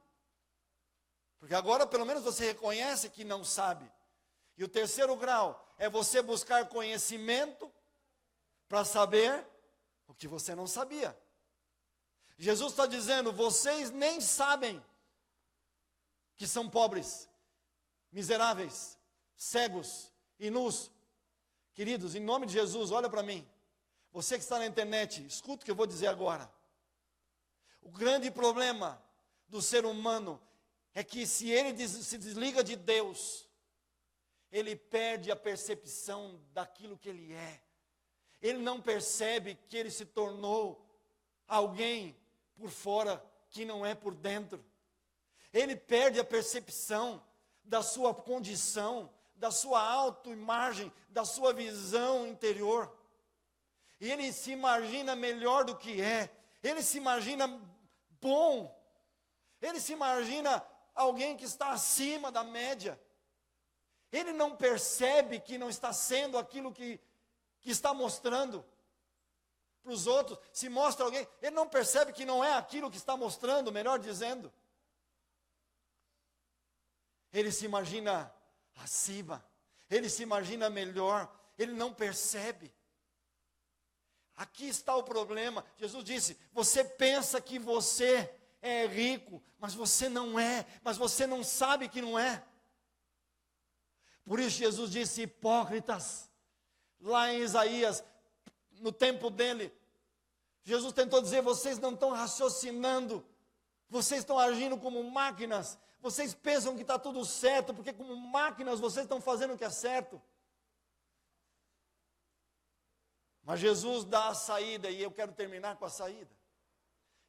Porque agora pelo menos você reconhece que não sabe. E o terceiro grau é você buscar conhecimento para saber o que você não sabia. Jesus está dizendo, vocês nem sabem que são pobres, miseráveis, cegos e nus. Queridos, em nome de Jesus, olha para mim. Você que está na internet, escuta o que eu vou dizer agora. O grande problema do ser humano é que se ele se desliga de Deus, ele perde a percepção daquilo que ele é. Ele não percebe que ele se tornou alguém por fora que não é por dentro. Ele perde a percepção da sua condição, da sua autoimagem, da sua visão interior. E ele se imagina melhor do que é. Ele se imagina bom. Ele se imagina alguém que está acima da média. Ele não percebe que não está sendo aquilo que está mostrando para os outros. Se mostra alguém, ele não percebe que não é aquilo que está mostrando, melhor dizendo. Ele se imagina acima, ele se imagina melhor, ele não percebe. Aqui está o problema. Jesus disse, você pensa que você é rico, mas você não é, mas você não sabe que não é. Por isso Jesus disse, hipócritas, lá em Isaías, no tempo dele, Jesus tentou dizer, vocês não estão raciocinando, vocês estão agindo como máquinas, vocês pensam que está tudo certo, porque como máquinas vocês estão fazendo o que é certo. Mas Jesus dá a saída, e eu quero terminar com a saída.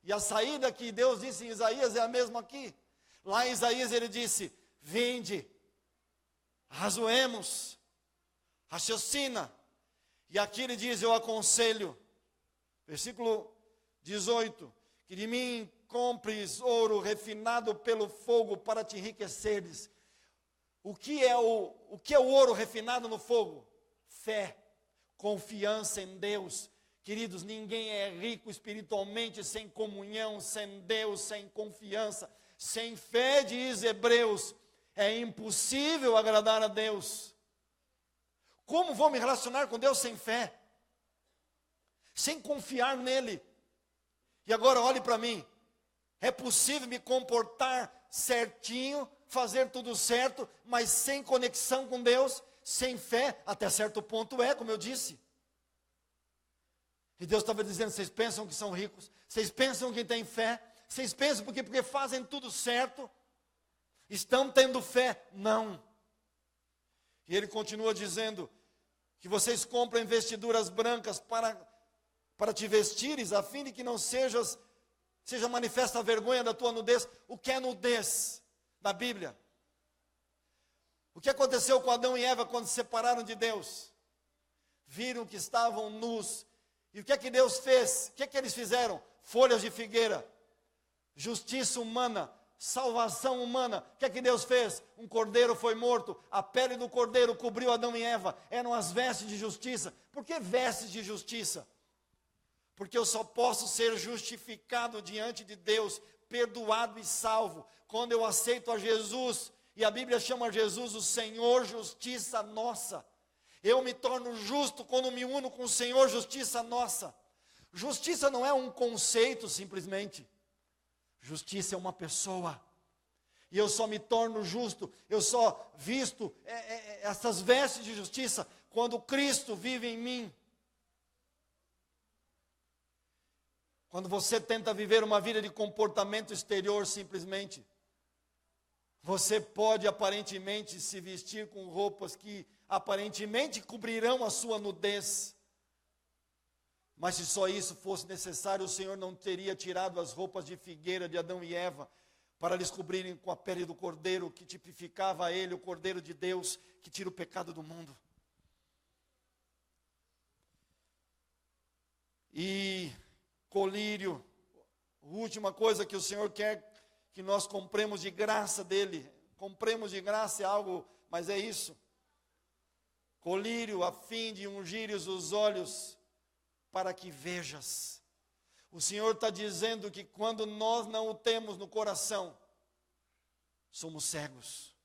E a saída que Deus disse em Isaías é a mesma aqui. Lá em Isaías ele disse, vinde, razoemos, raciocina. E aqui ele diz, eu aconselho, versículo 18, que de mim compres ouro refinado pelo fogo para te enriqueceres. O que é o ouro refinado no fogo? Fé, confiança em Deus. Queridos, ninguém é rico espiritualmente sem comunhão, sem Deus, sem confiança, sem fé, diz Hebreus. É impossível agradar a Deus. Como vou me relacionar com Deus sem fé? Sem confiar nele? E agora olhe para mim. É possível me comportar certinho, fazer tudo certo, mas sem conexão com Deus, sem fé, até certo ponto é, como eu disse. E Deus estava dizendo, vocês pensam que são ricos, vocês pensam que têm fé, vocês pensam porque fazem tudo certo, estão tendo fé? Não. E ele continua dizendo, que vocês comprem vestiduras brancas para te vestires, a fim de que não seja manifesta a vergonha da tua nudez. O que é nudez na Bíblia? O que aconteceu com Adão e Eva quando se separaram de Deus? Viram que estavam nus. E o que é que Deus fez? O que é que eles fizeram? Folhas de figueira, justiça humana, salvação humana. O que é que Deus fez? Um cordeiro foi morto, a pele do cordeiro cobriu Adão e Eva. Eram as vestes de justiça. Por que vestes de justiça? Porque eu só posso ser justificado diante de Deus, perdoado e salvo, quando eu aceito a Jesus. E a Bíblia chama Jesus o Senhor justiça nossa. Eu me torno justo quando me uno com o Senhor justiça nossa. Justiça não é um conceito simplesmente. Justiça é uma pessoa. E eu só me torno justo, eu só visto essas vestes de justiça quando Cristo vive em mim. Quando você tenta viver uma vida de comportamento exterior simplesmente, você pode aparentemente se vestir com roupas que aparentemente cobrirão a sua nudez. Mas se só isso fosse necessário, o Senhor não teria tirado as roupas de figueira de Adão e Eva, para lhes cobrirem com a pele do cordeiro, que tipificava ele, o Cordeiro de Deus, que tira o pecado do mundo. E colírio, a última coisa que o Senhor quer que nós compremos de graça dele. Compremos de graça é algo, mas é isso. Colírio, a fim de ungires os olhos, para que vejas. O Senhor está dizendo que quando nós não o temos no coração, somos cegos.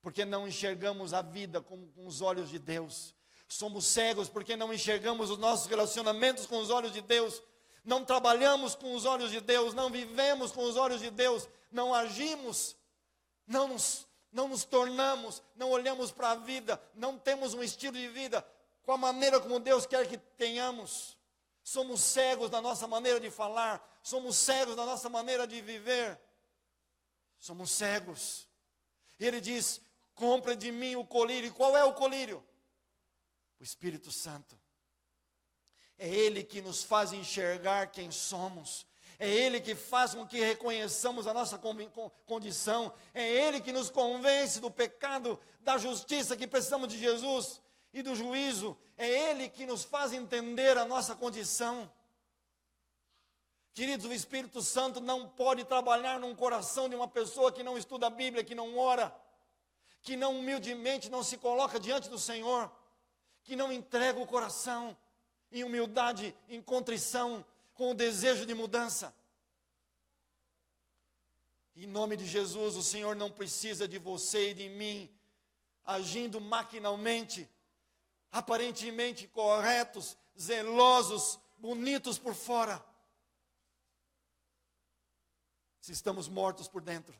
Porque não enxergamos a vida com os olhos de Deus. Somos cegos porque não enxergamos os nossos relacionamentos com os olhos de Deus. Não trabalhamos com os olhos de Deus, não vivemos com os olhos de Deus, não agimos, não nos tornamos, não olhamos para a vida, não temos um estilo de vida com a maneira como Deus quer que tenhamos. Somos cegos da nossa maneira de falar, somos cegos da nossa maneira de viver. Somos cegos. E ele diz: compre de mim o colírio. E qual é o colírio? O Espírito Santo. É Ele que nos faz enxergar quem somos. É Ele que faz com que reconheçamos a nossa condição. É Ele que nos convence do pecado, da justiça, que precisamos de Jesus e do juízo. É Ele que nos faz entender a nossa condição. Queridos, o Espírito Santo não pode trabalhar num coração de uma pessoa que não estuda a Bíblia, que não ora, que não humildemente não se coloca diante do Senhor, que não entrega o coração em humildade, em contrição, com o desejo de mudança. Em nome de Jesus, o Senhor não precisa de você e de mim agindo maquinalmente, aparentemente corretos, zelosos, bonitos por fora, se estamos mortos por dentro.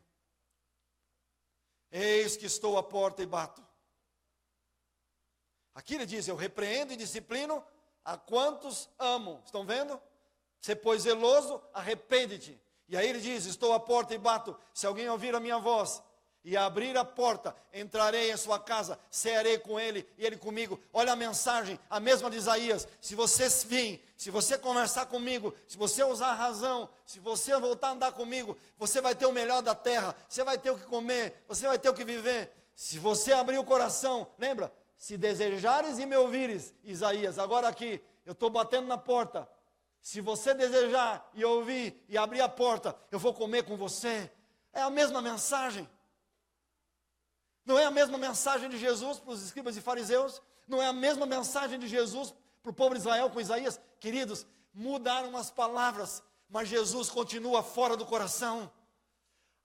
Eis que estou à porta e bato. Aqui ele diz: eu repreendo e disciplino a quantos amo. Estão vendo? Se pois zeloso, arrepende-te. E aí ele diz: estou à porta e bato. Se alguém ouvir a minha voz e abrir a porta, entrarei em sua casa, cearei com ele e ele comigo. Olha a mensagem, a mesma de Isaías. Se você vir, se você conversar comigo, se você usar a razão, se você voltar a andar comigo, você vai ter o melhor da terra, você vai ter o que comer, você vai ter o que viver. Se você abrir o coração, lembra? Se desejares e me ouvires, Isaías, agora aqui, eu estou batendo na porta. Se você desejar e ouvir e abrir a porta, eu vou comer com você. É a mesma mensagem. Não é a mesma mensagem de Jesus para os escribas e fariseus? Não é a mesma mensagem de Jesus para o povo de Israel com Isaías? Queridos, mudaram as palavras, mas Jesus continua fora do coração.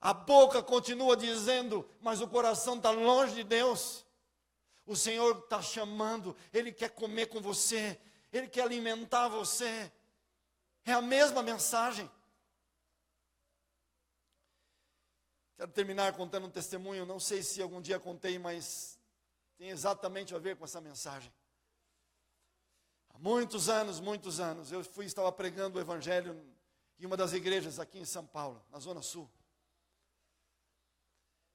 A boca continua dizendo, mas o coração está longe de Deus. O Senhor está chamando, Ele quer comer com você, Ele quer alimentar você. É a mesma mensagem. Quero terminar contando um testemunho, não sei se algum dia contei, mas tem exatamente a ver com essa mensagem. Há muitos anos, eu estava pregando o Evangelho em uma das igrejas aqui em São Paulo, na Zona Sul.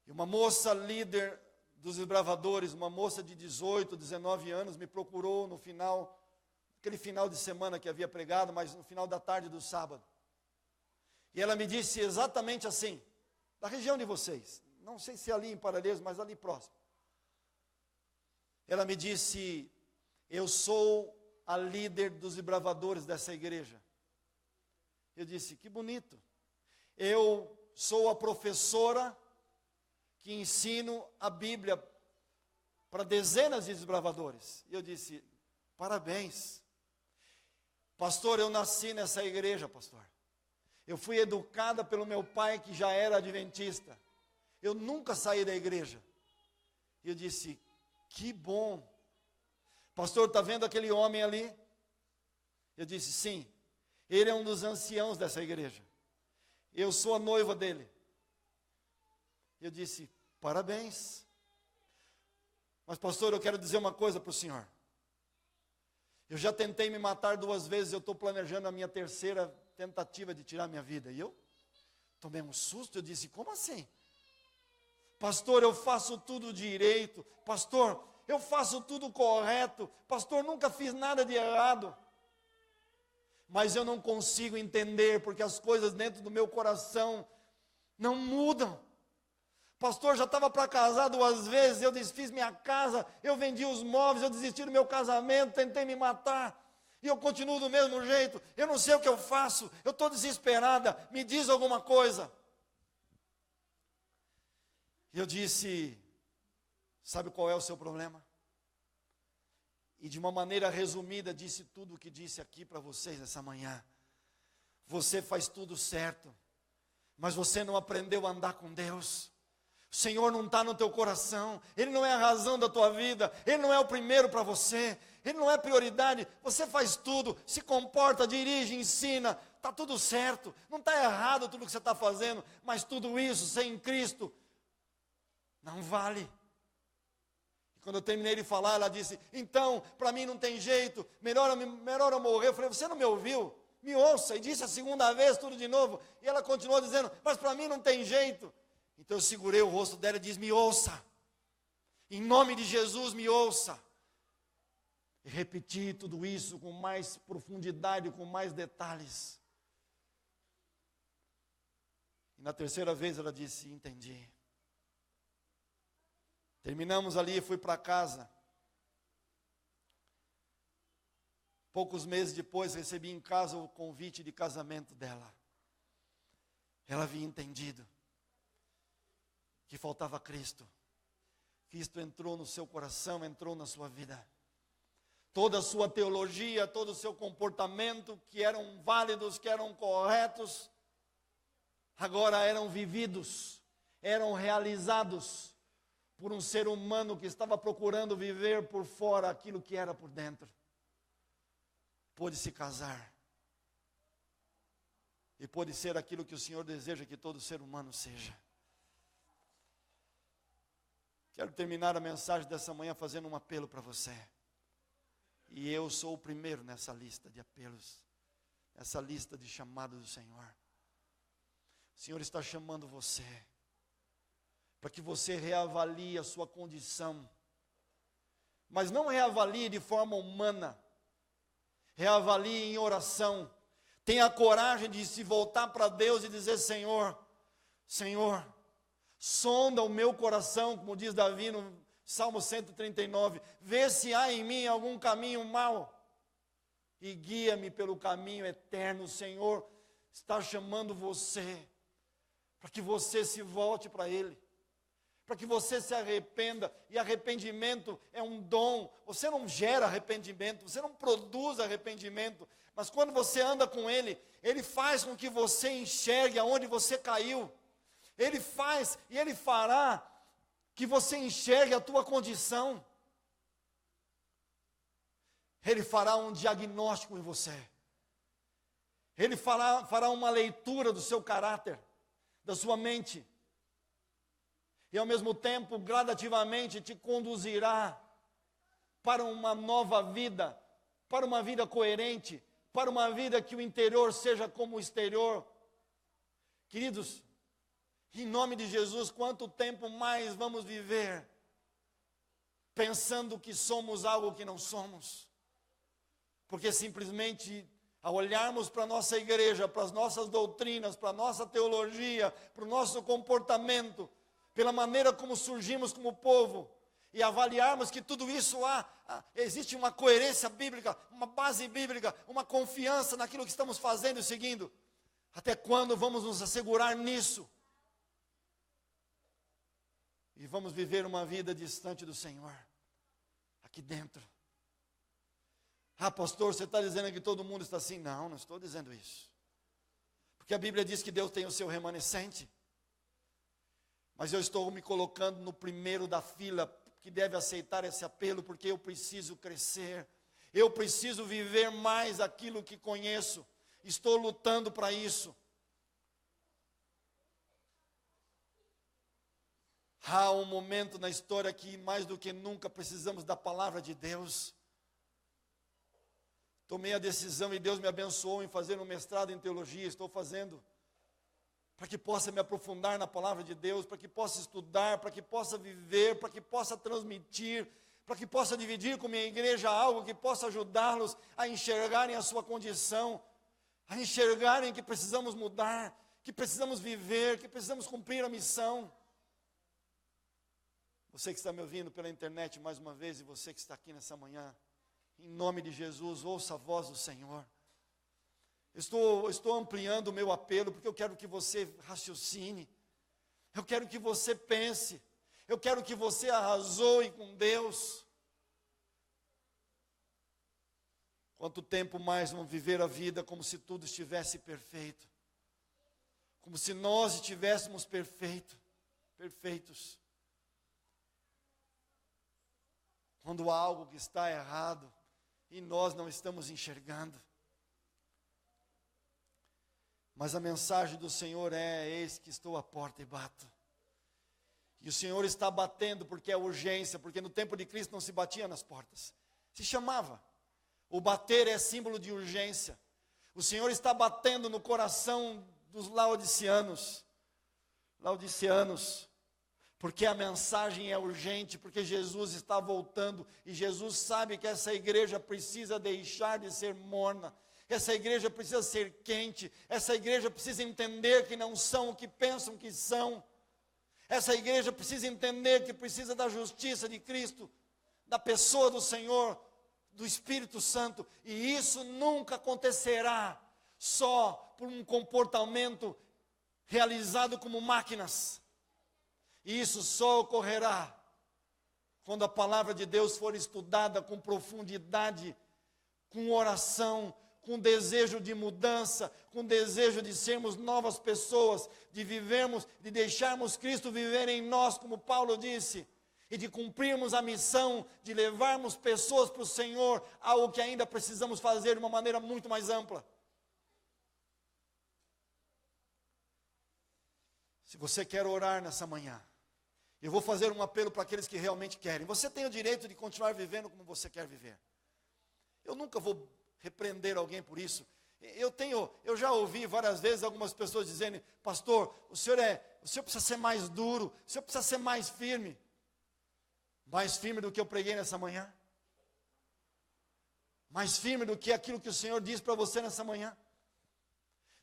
E uma moça líder dos desbravadores, uma moça de 18, 19 anos, me procurou no final, aquele final de semana que havia pregado, mas no final da tarde do sábado. E ela me disse exatamente assim, da região de vocês, não sei se é ali em Parelheiros, mas ali próximo. Ela me disse: eu sou a líder dos desbravadores dessa igreja. Eu disse: que bonito. Eu sou a professora que ensino a Bíblia para dezenas de desbravadores. E eu disse: parabéns. Pastor, eu nasci nessa igreja, pastor. Eu fui educada pelo meu pai, que já era adventista. Eu nunca saí da igreja. E eu disse: que bom. Pastor, está vendo aquele homem ali? Eu disse: sim. Ele é um dos anciãos dessa igreja. Eu sou a noiva dele. Eu disse: parabéns. Mas pastor, eu quero dizer uma coisa para o senhor. Eu já tentei me matar 2 vezes, eu estou planejando a minha terceira tentativa de tirar minha vida. E eu tomei um susto, eu disse: como assim? Pastor, eu faço tudo direito. Pastor, eu faço tudo correto. Pastor, nunca fiz nada de errado. Mas eu não consigo entender, porque as coisas dentro do meu coração não mudam. Pastor, já estava para casar 2 vezes, eu desfiz minha casa, eu vendi os móveis, eu desisti do meu casamento, tentei me matar, e eu continuo do mesmo jeito, eu não sei o que eu faço, eu estou desesperada, me diz alguma coisa. E eu disse, sabe qual é o seu problema? E de uma maneira resumida, disse tudo o que disse aqui para vocês essa manhã. Você faz tudo certo, mas você não aprendeu a andar com Deus. O Senhor não está no teu coração, Ele não é a razão da tua vida, Ele não é o primeiro para você, Ele não é prioridade. Você faz tudo, se comporta, dirige, ensina, está tudo certo, não está errado tudo que você está fazendo, mas tudo isso sem Cristo não vale. E quando eu terminei de falar, ela disse, então, para mim não tem jeito, melhor eu morrer. Eu falei, você não me ouviu? Me ouça. E disse a segunda vez, tudo de novo. E ela continuou dizendo, mas para mim não tem jeito. Então eu segurei o rosto dela e disse, me ouça. Em nome de Jesus, me ouça. E repeti tudo isso com mais profundidade, com mais detalhes. E na terceira vez ela disse, entendi. Terminamos ali e fui para casa. Poucos meses depois recebi em casa o convite de casamento dela. Ela havia entendido que faltava Cristo. Cristo entrou no seu coração, entrou na sua vida. Toda a sua teologia, todo o seu comportamento, que eram válidos, que eram corretos, agora eram vividos, eram realizados por um ser humano que estava procurando viver por fora aquilo que era por dentro. Pôde se casar. E pôde ser aquilo que o Senhor deseja que todo ser humano seja. Quero terminar a mensagem dessa manhã fazendo um apelo para você. E eu sou o primeiro nessa lista de apelos, nessa lista de chamados do Senhor. O Senhor está chamando você, para que você reavalie a sua condição, mas não reavalie de forma humana, reavalie em oração. Tenha a coragem de se voltar para Deus e dizer, Senhor, sonda o meu coração, como diz Davi no Salmo 139, vê se há em mim algum caminho mau, e guia-me pelo caminho eterno. O Senhor está chamando você, para que você se volte para Ele, para que você se arrependa. E arrependimento é um dom. Você não gera arrependimento, você não produz arrependimento, mas quando você anda com Ele, Ele faz com que você enxergue aonde você caiu. Ele faz e Ele fará que você enxergue a tua condição. Ele fará um diagnóstico em você. Ele fará uma leitura do seu caráter, da sua mente. E ao mesmo tempo, gradativamente, te conduzirá para uma nova vida, para uma vida coerente, para uma vida que o interior seja como o exterior. Queridos, em nome de Jesus, quanto tempo mais vamos viver pensando que somos algo que não somos? Porque simplesmente, ao olharmos para a nossa igreja, para as nossas doutrinas, para a nossa teologia, para o nosso comportamento, pela maneira como surgimos como povo, e avaliarmos que tudo isso existe uma coerência bíblica, uma base bíblica, uma confiança naquilo que estamos fazendo e seguindo. Até quando vamos nos assegurar nisso? E vamos viver uma vida distante do Senhor, aqui dentro. Ah, pastor, você está dizendo que todo mundo está assim? Não, não estou dizendo isso. Porque a Bíblia diz que Deus tem o seu remanescente. Mas eu estou me colocando no primeiro da fila, que deve aceitar esse apelo, porque eu preciso crescer. Eu preciso viver mais aquilo que conheço. Estou lutando para isso. Há um momento na história que mais do que nunca precisamos da palavra de Deus. Tomei a decisão e Deus me abençoou em fazer um mestrado em teologia. Estou fazendo para que possa me aprofundar na palavra de Deus, para que possa estudar, para que possa viver, para que possa transmitir, para que possa dividir com minha igreja algo que possa ajudá-los a enxergarem a sua condição, a enxergarem que precisamos mudar, que precisamos viver, que precisamos cumprir a missão. Você que está me ouvindo pela internet mais uma vez, e você que está aqui nessa manhã, em nome de Jesus, ouça a voz do Senhor. Estou ampliando o meu apelo, porque eu quero que você raciocine, eu quero que você pense, eu quero que você arrazoe com Deus. Quanto tempo mais vamos viver a vida como se tudo estivesse perfeito, como se nós estivéssemos perfeitos. Quando há algo que está errado e nós não estamos enxergando. Mas a mensagem do Senhor é: eis que estou à porta e bato. E o Senhor está batendo porque é urgência, porque no tempo de Cristo não se batia nas portas, se chamava. O bater é símbolo de urgência. O Senhor está batendo no coração dos laodiceanos, porque a mensagem é urgente, porque Jesus está voltando, e Jesus sabe que essa igreja precisa deixar de ser morna, essa igreja precisa ser quente, essa igreja precisa entender que não são o que pensam que são, essa igreja precisa entender que precisa da justiça de Cristo, da pessoa do Senhor, do Espírito Santo, e isso nunca acontecerá só por um comportamento realizado como máquinas. Isso só ocorrerá quando a palavra de Deus for estudada com profundidade, com oração, com desejo de mudança, com desejo de sermos novas pessoas, de vivermos, de deixarmos Cristo viver em nós, como Paulo disse, e de cumprirmos a missão de levarmos pessoas para o Senhor, algo que ainda precisamos fazer de uma maneira muito mais ampla. Se você quer orar nessa manhã, eu vou fazer um apelo para aqueles que realmente querem. Você tem o direito de continuar vivendo como você quer viver. Eu nunca vou repreender alguém por isso. Eu já ouvi várias vezes algumas pessoas dizendo: pastor, o senhor precisa ser mais duro, o senhor precisa ser mais firme. Mais firme do que eu preguei nessa manhã? Mais firme do que aquilo que o Senhor diz para você nessa manhã?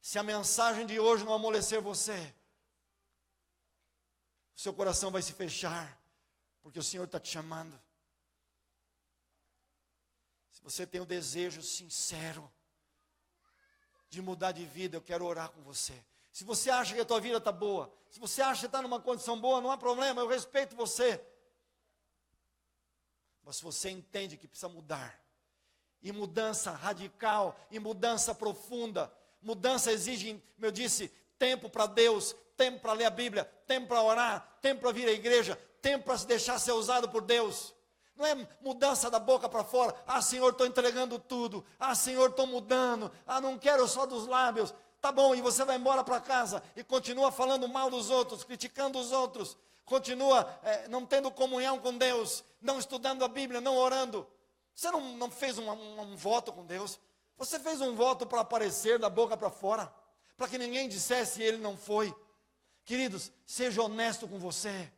Se a mensagem de hoje não amolecer você, o seu coração vai se fechar, porque o Senhor está te chamando. Se você tem o desejo sincero de mudar de vida, eu quero orar com você. Se você acha que a tua vida está boa, se você acha que está numa condição boa, não há problema, eu respeito você. Mas se você entende que precisa mudar, e mudança radical, e mudança profunda, mudança exige, como eu disse, tempo para Deus, tempo para ler a Bíblia, tempo para orar, tempo para vir à igreja, tempo para se deixar ser usado por Deus. Não é mudança da boca para fora: ah, Senhor, estou entregando tudo, ah, Senhor, estou mudando, ah, não quero só dos lábios. Tá bom, e você vai embora para casa e continua falando mal dos outros, criticando os outros, continua não tendo comunhão com Deus, não estudando a Bíblia, não orando. Você não fez um voto com Deus, você fez um voto para aparecer da boca para fora, para que ninguém dissesse ele não foi. Queridos, seja honesto com você.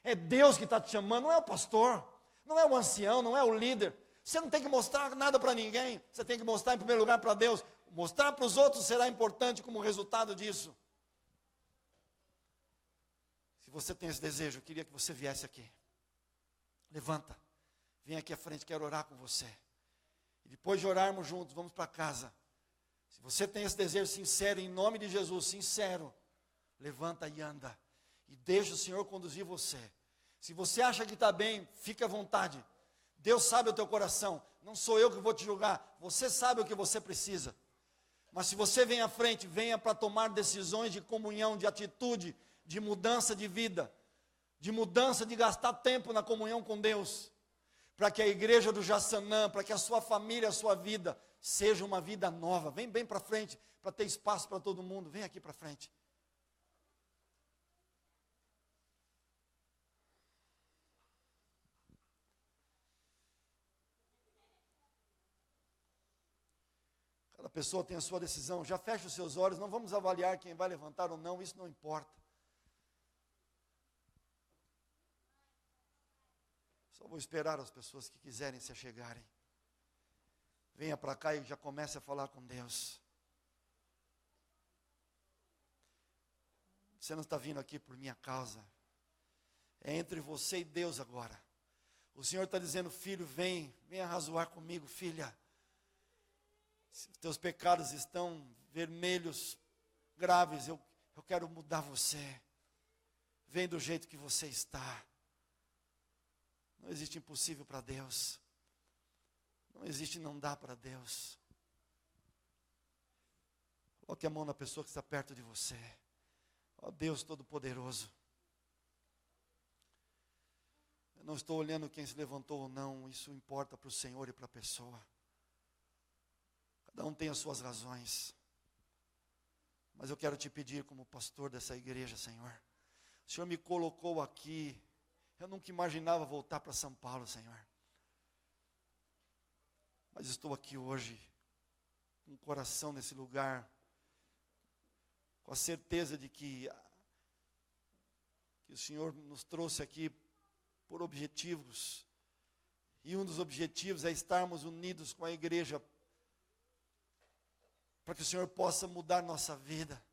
É Deus que está te chamando, não é o pastor, não é o ancião, não é o líder. Você não tem que mostrar nada para ninguém, você tem que mostrar em primeiro lugar para Deus. Mostrar para os outros será importante como resultado disso. Se você tem esse desejo, eu queria que você viesse aqui. Levanta, vem aqui à frente, quero orar com você. E depois de orarmos juntos, vamos para casa. Se você tem esse desejo sincero, em nome de Jesus, sincero, levanta e anda. E deixa o Senhor conduzir você. Se você acha que está bem, fique à vontade. Deus sabe o teu coração, não sou eu que vou te julgar. Você sabe o que você precisa. Mas se você vem à frente, venha para tomar decisões de comunhão, de atitude, de mudança de vida, de mudança de gastar tempo na comunhão com Deus, para que a igreja do Jaçanã, para que a sua família, a sua vida, seja uma vida nova. Vem bem para frente, para ter espaço para todo mundo. Vem aqui para frente. Cada pessoa tem a sua decisão. Já fecha os seus olhos, não vamos avaliar quem vai levantar ou não, isso não importa. Só vou esperar as pessoas que quiserem se achegarem. Venha para cá e já comece a falar com Deus. Você não está vindo aqui por minha causa. É entre você e Deus agora. O Senhor está dizendo, filho, venha razoar comigo, filha. Se os teus pecados estão vermelhos, graves, eu quero mudar você. Vem do jeito que você está. Não existe impossível para Deus. Não existe não dá para Deus. Coloque a mão na pessoa que está perto de você. Ó Deus Todo-Poderoso. Eu não estou olhando quem se levantou ou não. Isso importa para o Senhor e para a pessoa. Cada um tem as suas razões. Mas eu quero te pedir como pastor dessa igreja, Senhor. O Senhor me colocou aqui. Eu nunca imaginava voltar para São Paulo, Senhor. Mas estou aqui hoje, com o coração nesse lugar, com a certeza de que o Senhor nos trouxe aqui por objetivos. E um dos objetivos é estarmos unidos com a igreja, para que o Senhor possa mudar nossa vida,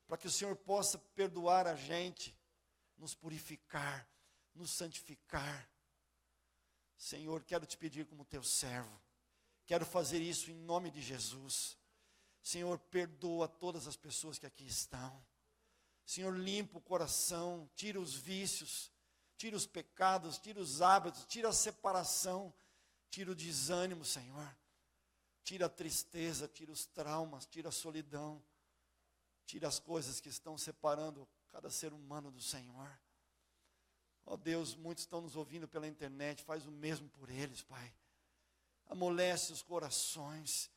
para que o Senhor possa perdoar a gente, nos purificar, nos santificar. Senhor, quero te pedir como teu servo, quero fazer isso em nome de Jesus. Senhor, perdoa todas as pessoas que aqui estão. Senhor, limpa o coração, tira os vícios, tira os pecados, tira os hábitos, tira a separação, tira o desânimo, Senhor. Tira a tristeza, tira os traumas, tira a solidão, tira as coisas que estão separando cada ser humano do Senhor. Ó Deus, muitos estão nos ouvindo pela internet, faz o mesmo por eles, Pai. Amolece os corações,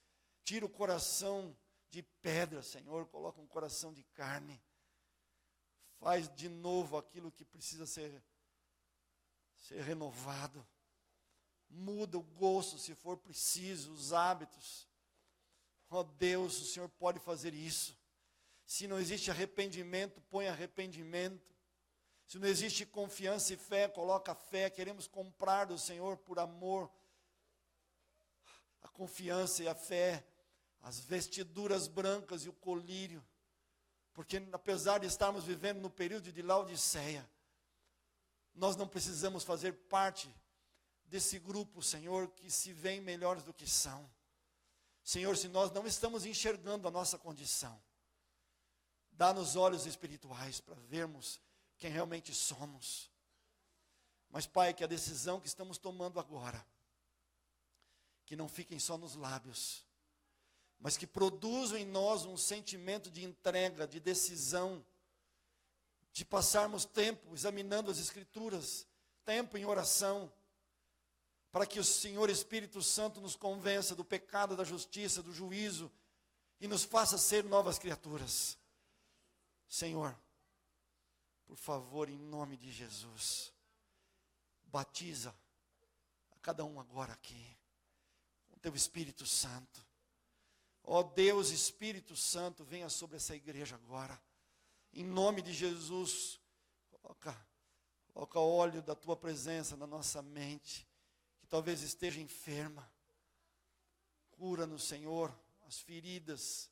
tira o coração de pedra, Senhor, coloca um coração de carne. Faz de novo aquilo que precisa ser renovado. Muda o gosto, se for preciso, os hábitos. Ó Deus, o Senhor pode fazer isso. Se não existe arrependimento, põe arrependimento. Se não existe confiança e fé, coloca fé. Queremos comprar do Senhor por amor a confiança e a fé, as vestiduras brancas e o colírio. Porque apesar de estarmos vivendo no período de Laodiceia, nós não precisamos fazer parte desse grupo, Senhor, que se veem melhores do que são. Senhor, se nós não estamos enxergando a nossa condição, dá-nos olhos espirituais para vermos quem realmente somos. Mas, Pai, que a decisão que estamos tomando agora, que não fiquem só nos lábios, mas que produzam em nós um sentimento de entrega, de decisão, de passarmos tempo examinando as Escrituras, tempo em oração, para que o Senhor Espírito Santo nos convença do pecado, da justiça, do juízo, e nos faça ser novas criaturas. Senhor, por favor, em nome de Jesus, batiza a cada um agora aqui, com teu Espírito Santo. Ó Deus, Espírito Santo, venha sobre essa igreja agora, em nome de Jesus. Coloca óleo da tua presença na nossa mente, que talvez esteja enferma. Cura-nos, Senhor, as feridas.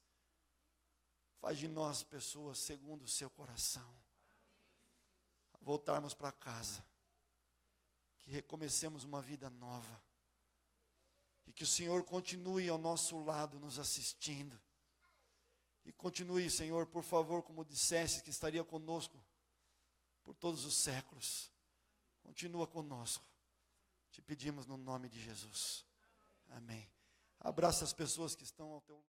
Faz de nós pessoas segundo o seu coração. Voltarmos para casa, que recomecemos uma vida nova, e que o Senhor continue ao nosso lado nos assistindo, e continue, Senhor, por favor, como disseste que estaria conosco por todos os séculos. Continua conosco, te pedimos no nome de Jesus, amém. Abraça as pessoas que estão ao teu